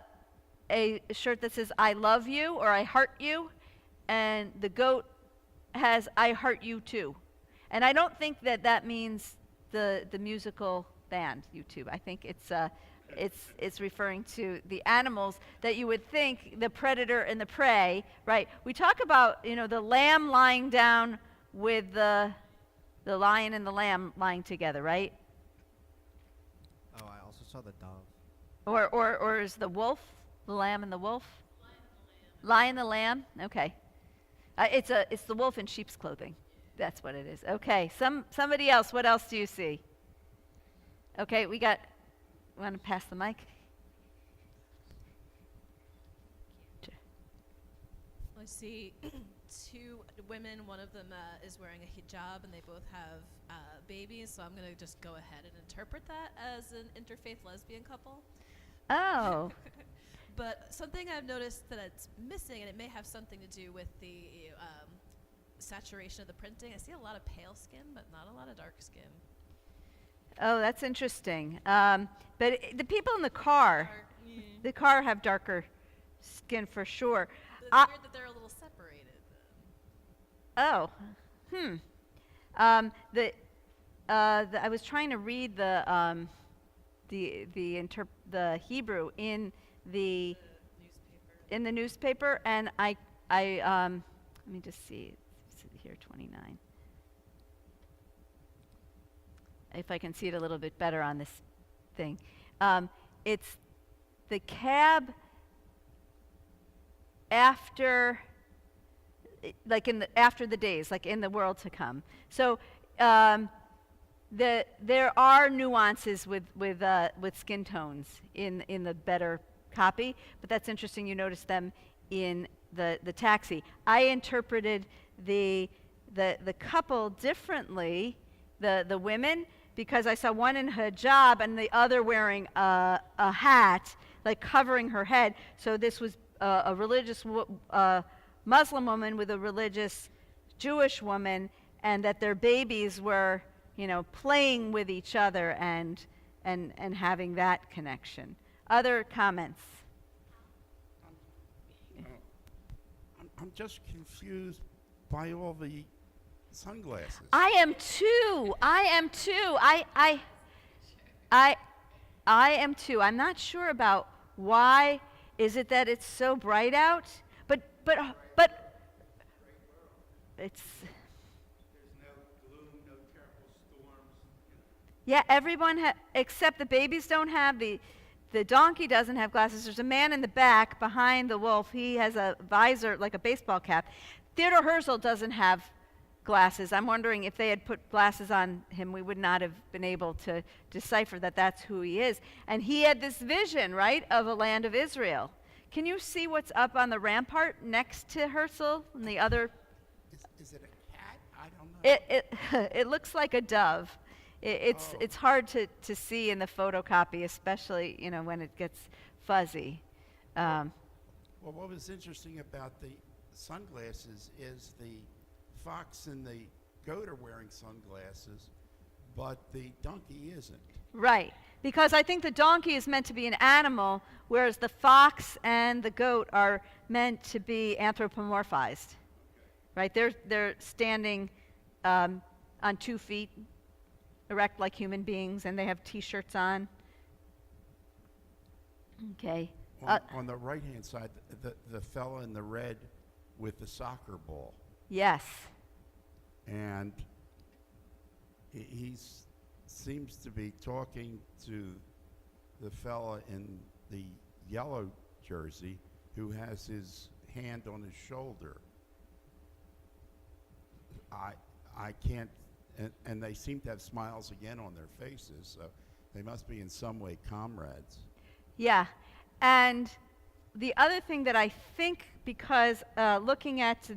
shirt that says I love you or I heart you, and the goat has I heart you too. And I don't think that means the musical band U2. I think it's referring to the animals that you would think, the predator and the prey, right? We talk about, the lamb lying down with the lion and the lamb lying together, right? Oh, I also saw the dove. Or is the wolf, the lamb and the wolf? Lion the lamb. Okay. It's the wolf in sheep's clothing. That's what it is. Okay. Somebody else. What else do you see? Okay, we want to pass the mic? I see two women. One of them is wearing a hijab, and they both have babies. So I'm going to just go ahead and interpret that as an interfaith lesbian couple. Oh. But something I've noticed that it's missing, and it may have something to do with the saturation of the printing. I see a lot of pale skin, but not a lot of dark skin. Oh, that's interesting. But the people in the car, the car have darker skin for sure. But it's weird that they're a little separated. Oh, I was trying to read the Hebrew in the newspaper, and I let me just see here, 29. If I can see it a little bit better on this thing, it's the cab after, after the days, like in the world to come. So there are nuances with skin tones in the better copy, but that's interesting. You notice them in the taxi. I interpreted the couple differently, the women, because I saw one in hijab and the other wearing a hat, like covering her head. So this was a religious Muslim woman with a religious Jewish woman, and that their babies were, playing with each other and having that connection. Other comments? I'm just confused by all the sunglasses. I am too. I am too. I'm not sure about why. Is it that it's so bright out? But it's. There's no gloom, no terrible storms. Yeah, everyone except the babies don't have, the donkey doesn't have glasses. There's a man in the back behind the wolf. He has a visor like a baseball cap. Theodore Herzl doesn't have glasses. I'm wondering if they had put glasses on him, we would not have been able to decipher that that's who he is. And he had this vision, right, of a land of Israel. Can you see what's up on the rampart next to Herzl and the other? Is it a cat? I don't know. It looks like a dove. It's hard to see in the photocopy, especially when it gets fuzzy. Well, what was interesting about the sunglasses is the fox and the goat are wearing sunglasses, but the donkey isn't. Right, because I think the donkey is meant to be an animal, whereas the fox and the goat are meant to be anthropomorphized. Right, they're standing on 2 feet, erect like human beings, and they have T-shirts on. Okay. On the right-hand side, the fella in the red with the soccer ball. Yes. And he seems to be talking to the fella in the yellow jersey who has his hand on his shoulder. I can't, and they seem to have smiles again on their faces, so they must be in some way comrades. Yeah, and the other thing that I think, because looking at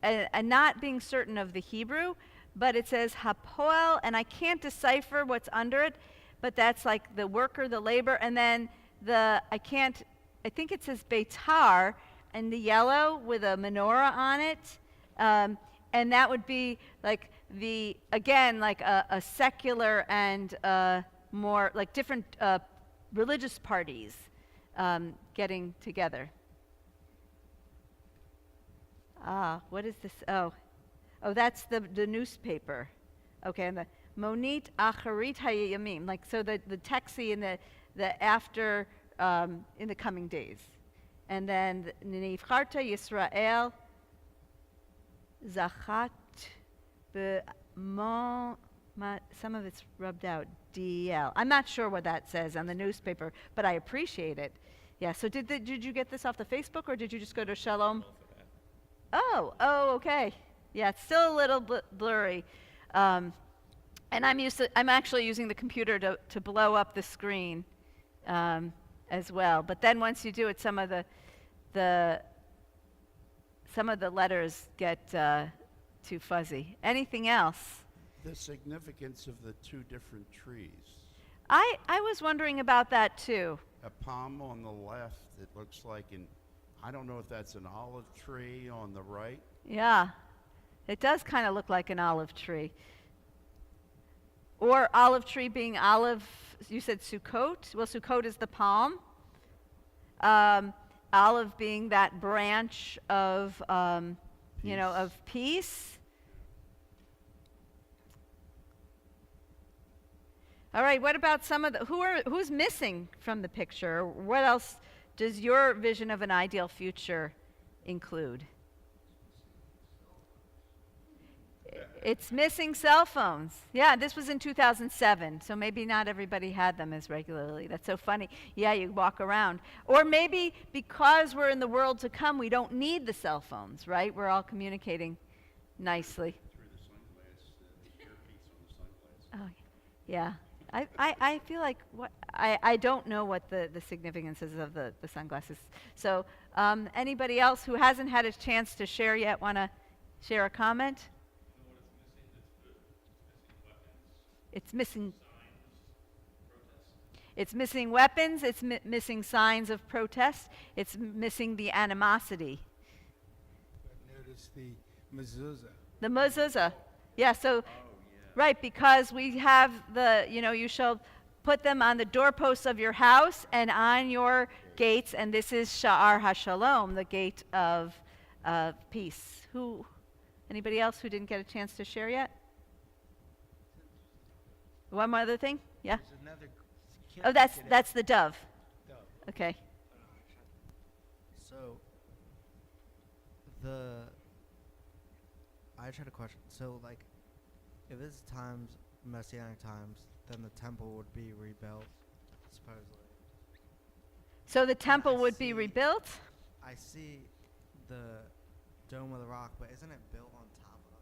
and not being certain of the Hebrew, but it says hapoel, and I can't decipher what's under it, but that's like the worker, the labor, and then I think it says beitar, and the yellow with a menorah on it, and that would be like a secular and more like different religious parties getting together. What is this? Oh, that's the newspaper. Okay, and the Monit Acharit Hayamim, like so the taxi in the after in the coming days. And then Nifcharta Yisrael Zachat B'mon, some of it's rubbed out, DL. I'm not sure what that says on the newspaper, but I appreciate it. Yeah, so did you get this off the Facebook, or did you just go to Shalom? Oh, okay. Yeah, it's still a little blurry. And I'm actually using the computer to blow up the screen as well. But then once you do it, some of the letters get too fuzzy. Anything else? The significance of the 2 different trees. I was wondering about that too. A palm on the left, it looks like I don't know if that's an olive tree on the right. Yeah, it does kind of look like an olive tree. Or olive tree being olive, you said Sukkot? Well, Sukkot is the palm. Olive being that branch of, of peace. All right, what about some of the, who's missing from the picture? What else does your vision of an ideal future include? It's missing cell phones. Yeah, this was in 2007, so maybe not everybody had them as regularly. That's so funny. Yeah, you walk around. Or maybe because we're in the world to come, we don't need the cell phones, right? We're all communicating nicely. Through the sunglass, the earpiece on the sunglass. Oh, yeah. I feel like I don't know what the significance is of the sunglasses. So anybody else who hasn't had a chance to share yet want to share a comment? It's missing. It's missing weapons. It's missing signs of protest. It's missing the animosity. Notice the mezuzah. The mezuzah. Yeah, so, right, because we have you shall put them on the doorposts of your house and on your gates, and this is Sha'ar HaShalom, the gate of peace. Anybody else who didn't get a chance to share yet? One more other thing? Yeah? Oh, that's the dove. Okay. So, I just had a question. So, like, if it's Messianic times, then the temple would be rebuilt, supposedly. So the temple would be rebuilt? I see the Dome of the Rock, but isn't it built on top of the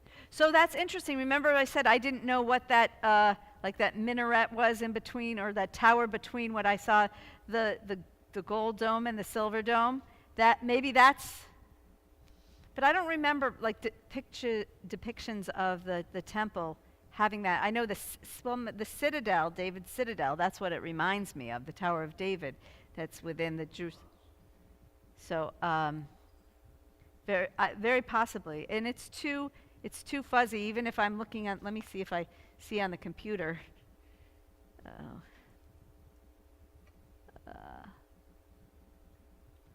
temple? So that's interesting. Remember I said I didn't know what that, like that minaret was in between, or that tower between what I saw, the gold dome and the silver dome. That maybe that's, but I don't remember like depictions of the temple having that. I know the citadel, David's citadel, that's what it reminds me of, the Tower of David that's within the Jews. So very possibly. And it's too fuzzy, even if I'm looking at, let me see if I see on the computer.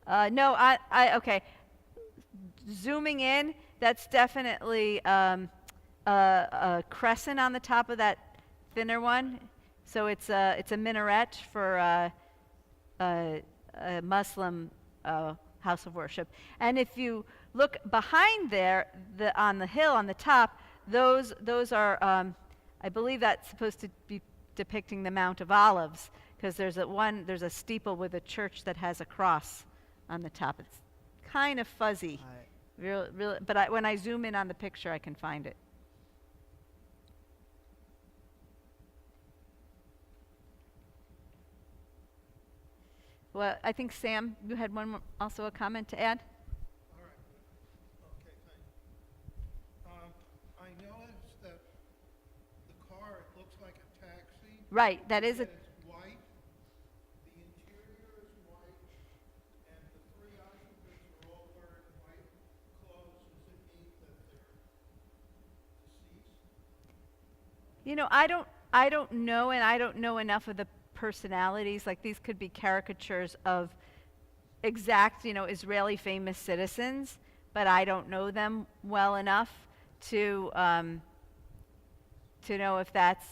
No, okay. Zooming in, that's definitely a crescent on the top of that thinner one. So it's a minaret for a Muslim house of worship. And if you look behind there, on the hill on the top, those are, I believe that's supposed to be depicting the Mount of Olives, because there's a steeple with a church that has a cross on the top. It's kind of fuzzy, but when I zoom in on the picture, I can find it. Well, I think Sam, you had also a comment to add. All right. Okay, thank you. I noticed that the car, it looks like a taxi. Right, that is It's white. The interior is white, and the three occupants are all wearing white clothes. Does it mean that they're deceased? I don't know, and I don't know enough of the personalities. Like, these could be caricatures of exact, Israeli famous citizens, but I don't know them well enough to know if that's,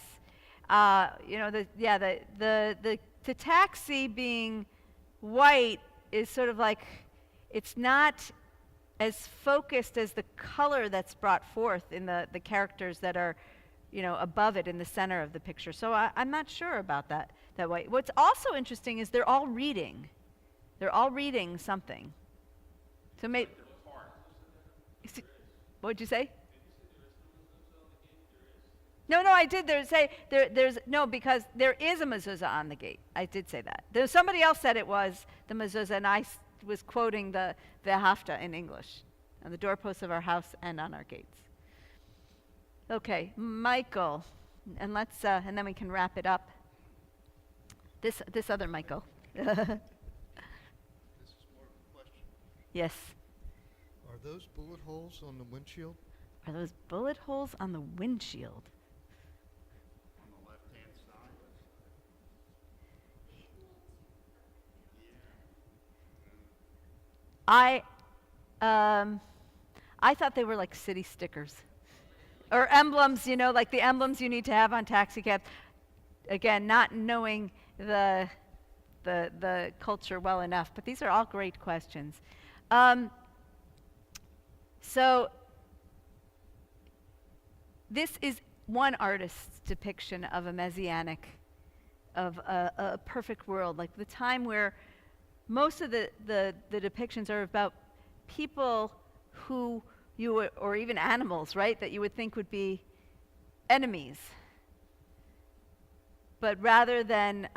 the taxi being white is sort of like, it's not as focused as the color that's brought forth in the characters that are, above it in the center of the picture. So I'm not sure about that way. What's also interesting is they're all reading. They're all reading something. So maybe. What'd you say? No, I did. Because there is a mezuzah on the gate. I did say that. Somebody else said it was the mezuzah, and I was quoting the Hafta in English on the doorposts of our house and on our gates. Okay, Michael, and and then we can wrap it up. This other Michael. This is more of a question. Yes. Are those bullet holes on the windshield? Are those bullet holes on the windshield? On the left-hand side. I thought they were like city stickers or emblems, like the emblems you need to have on taxi cabs. again, not knowing the culture well enough, but these are all great questions. So this is one artist's depiction of a messianic, of a perfect world, like the time where most of the depictions are about people who you would, or even animals, right, that you would think would be enemies. But rather than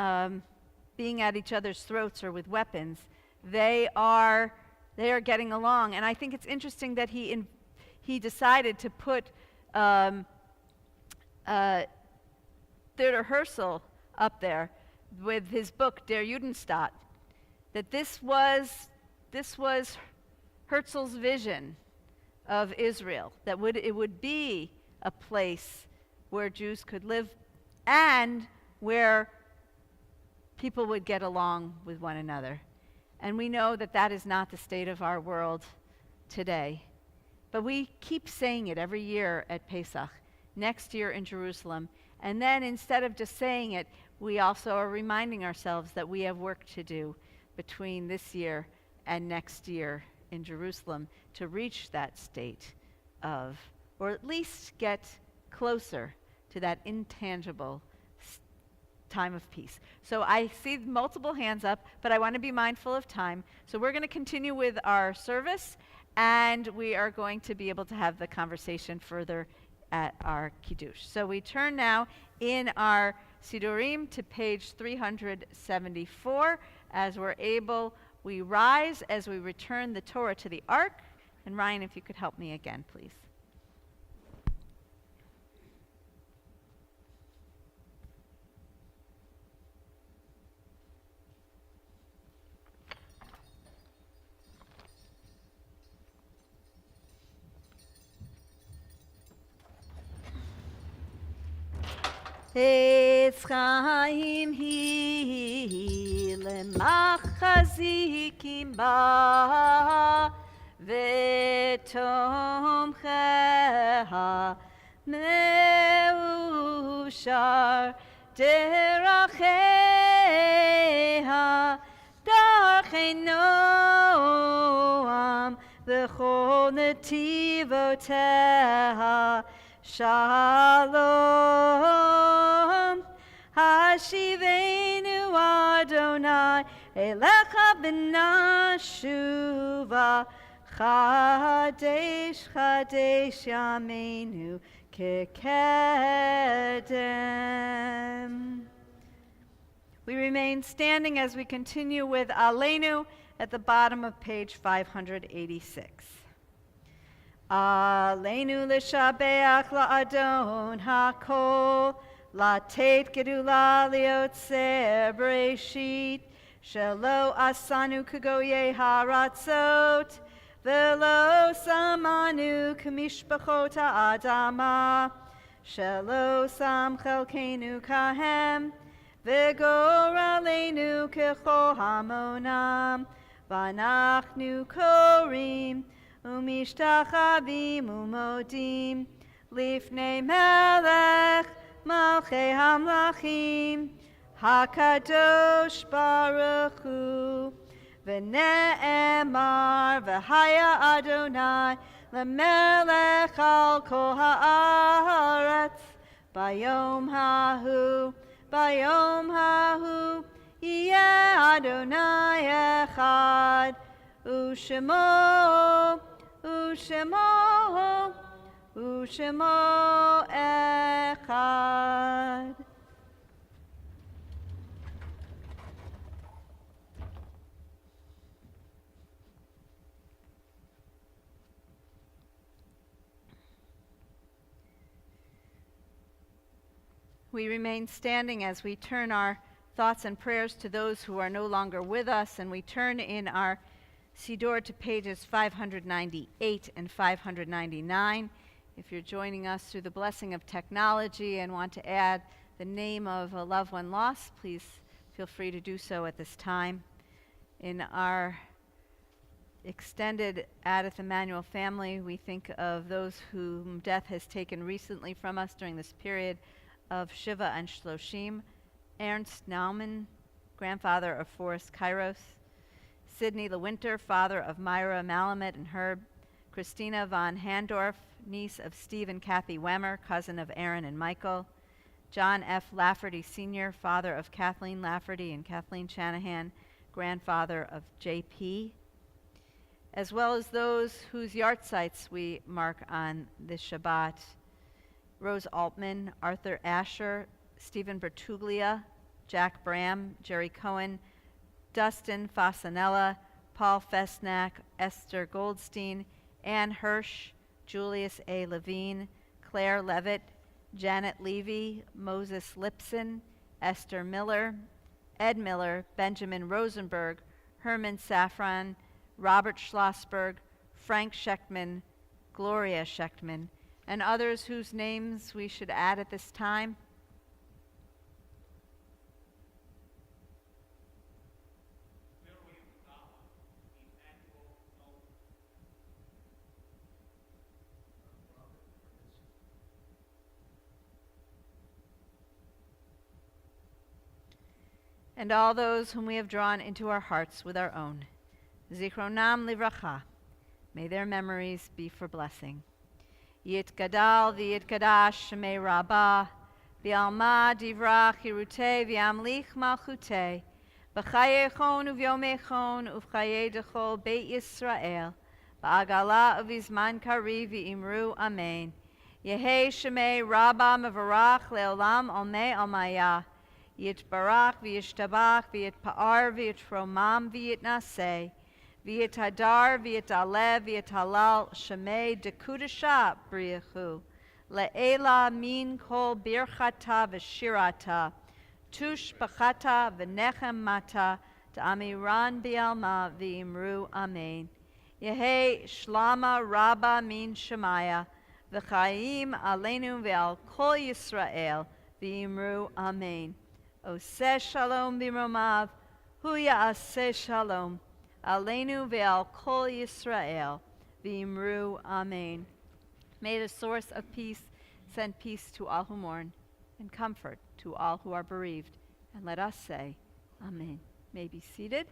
being at each other's throats or with weapons, they are getting along. And I think it's interesting that he decided to put Theodor Herzl up there with his book Der Judenstaat. That this was Herzl's vision of Israel. That it would be a place where Jews could live and where people would get along with one another. And we know that that is not the state of our world today. But we keep saying it every year at Pesach, next year in Jerusalem. And then instead of just saying it, we also are reminding ourselves that we have work to do between this year and next year in Jerusalem to reach that state of, or at least get closer to that intangible time of peace. So I see multiple hands up, but I want to be mindful of time. So we're going to continue with our service, and we are going to be able to have the conversation further at our Kiddush. So we turn now in our Sidurim to page 374. As we're able, we rise as we return the Torah to the Ark. And Ryan, if you could help me again, please. Etz chaim hi lemachazikim ba v'tomcheha meushar deracheha darchei noam v'chol netivoteha Shalom, Hashivenu Adonai, Elecha b'nashuva, Chadesh, Chadesh Yameinu, Kekedem. We remain standing as we continue with Aleinu at the bottom of page 586. Aleinu l'shabeach la'adon ha'kol, la'tet gedula liotzer breshit, shelo asanu kagoye haratzot, velo samanu kamishpachot ha'adama, shelo sam chelkenu kahem, v'gor aleinu kechol hamonam, v'anachnu korim, Umishtachavim umodim lifnei melech malchei hamlachim hakadosh baruch hu v'ne'emar v'haya Adonai lemelech al kol haaretz bayom hahu yeh Adonai echad Ushemo echad. We remain standing as we turn our thoughts and prayers to those who are no longer with us, and we turn in our Siddur to pages 598 and 599. If you're joining us through the blessing of technology and want to add the name of a loved one lost, please feel free to do so at this time. In our extended Adith Emmanuel family, we think of those whom death has taken recently from us during this period of Shiva and Shloshim. Ernst Naumann, grandfather of Forrest Kairos. Sidney LeWinter, father of Myra Malamet and Herb. Christina von Handorf, niece of Steve and Kathy Wemmer, cousin of Aaron and Michael. John F. Lafferty Sr., father of Kathleen Lafferty and Kathleen Shanahan, grandfather of J.P., as well as those whose yahrzeits we mark on this Shabbat. Rose Altman, Arthur Asher, Stephen Bertuglia, Jack Bram, Jerry Cohen, Dustin Fasanella, Paul Fesnack, Esther Goldstein, Ann Hirsch, Julius A. Levine, Claire Levitt, Janet Levy, Moses Lipson, Esther Miller, Ed Miller, Benjamin Rosenberg, Herman Safran, Robert Schlossberg, Frank Schechtman, Gloria Schechtman, and others whose names we should add at this time. And all those whom we have drawn into our hearts with our own. Zichronam livracha. May their memories be for blessing. Yit gadal v'yit gadash shemei rabbah, v'alma divrach hirutei v'amlich malchutei, b'chayechon uv'yomechon uv'chaye dechol beit Yisrael, ba'agala uv'izman kari v'imru amen. Yehei shemei rabbah mevarach leolam omei almayah, Yitbarach v'yishtabach v'yitpa'ar v'yitromam v'yitnaseh, v'yithadar v'yitalev v'yithalal shemei dekudasha briyachu, le'ela min kol birchata v'shirata, tush b'chata v'nechem mata, ta'amiran bi'alma v'imru amen. Yehei shlama rabba min shemaya, v'chayim aleinu ve'al kol Yisrael, v'imru amen. Oseh shalom b'romav, hu ya'aseh shalom, aleinu ve'al kol Yisrael, v'imru amen. May the source of peace send peace to all who mourn, and comfort to all who are bereaved. And let us say, amen. May be seated.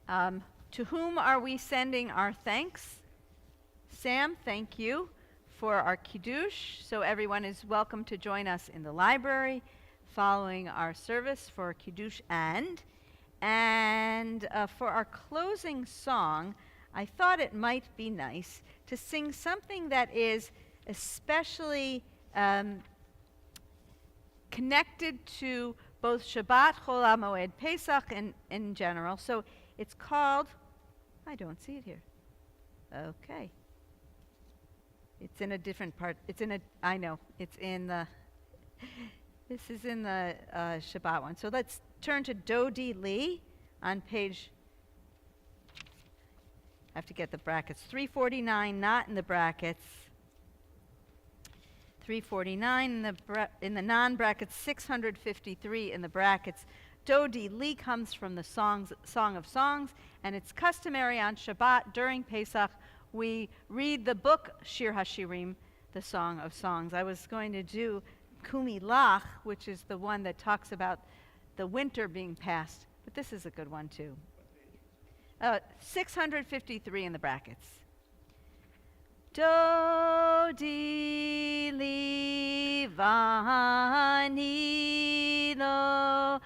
To whom are we sending our thanks? Sam, thank you for our Kiddush. So everyone is welcome to join us in the library following our service for Kiddush and for our closing song, I thought it might be nice to sing something that is especially connected to both Shabbat, Chol HaMoed, Pesach in general. So it's called, I don't see it here. Okay. It's in a different part. I know. It's in the, this is in the Shabbat one. So let's turn to Dodi Lee on page, I have to get the brackets, 349, not in the brackets. 349 in the non-brackets, 653 in the brackets. Dodi Lee comes from the Song of Songs, and it's customary on Shabbat during Pesach we read the book Shir HaShirim, the Song of Songs. I was going to do Kumi Lach, which is the one that talks about the winter being past, but this is a good one too. 653 in the brackets. Dodi li vani lo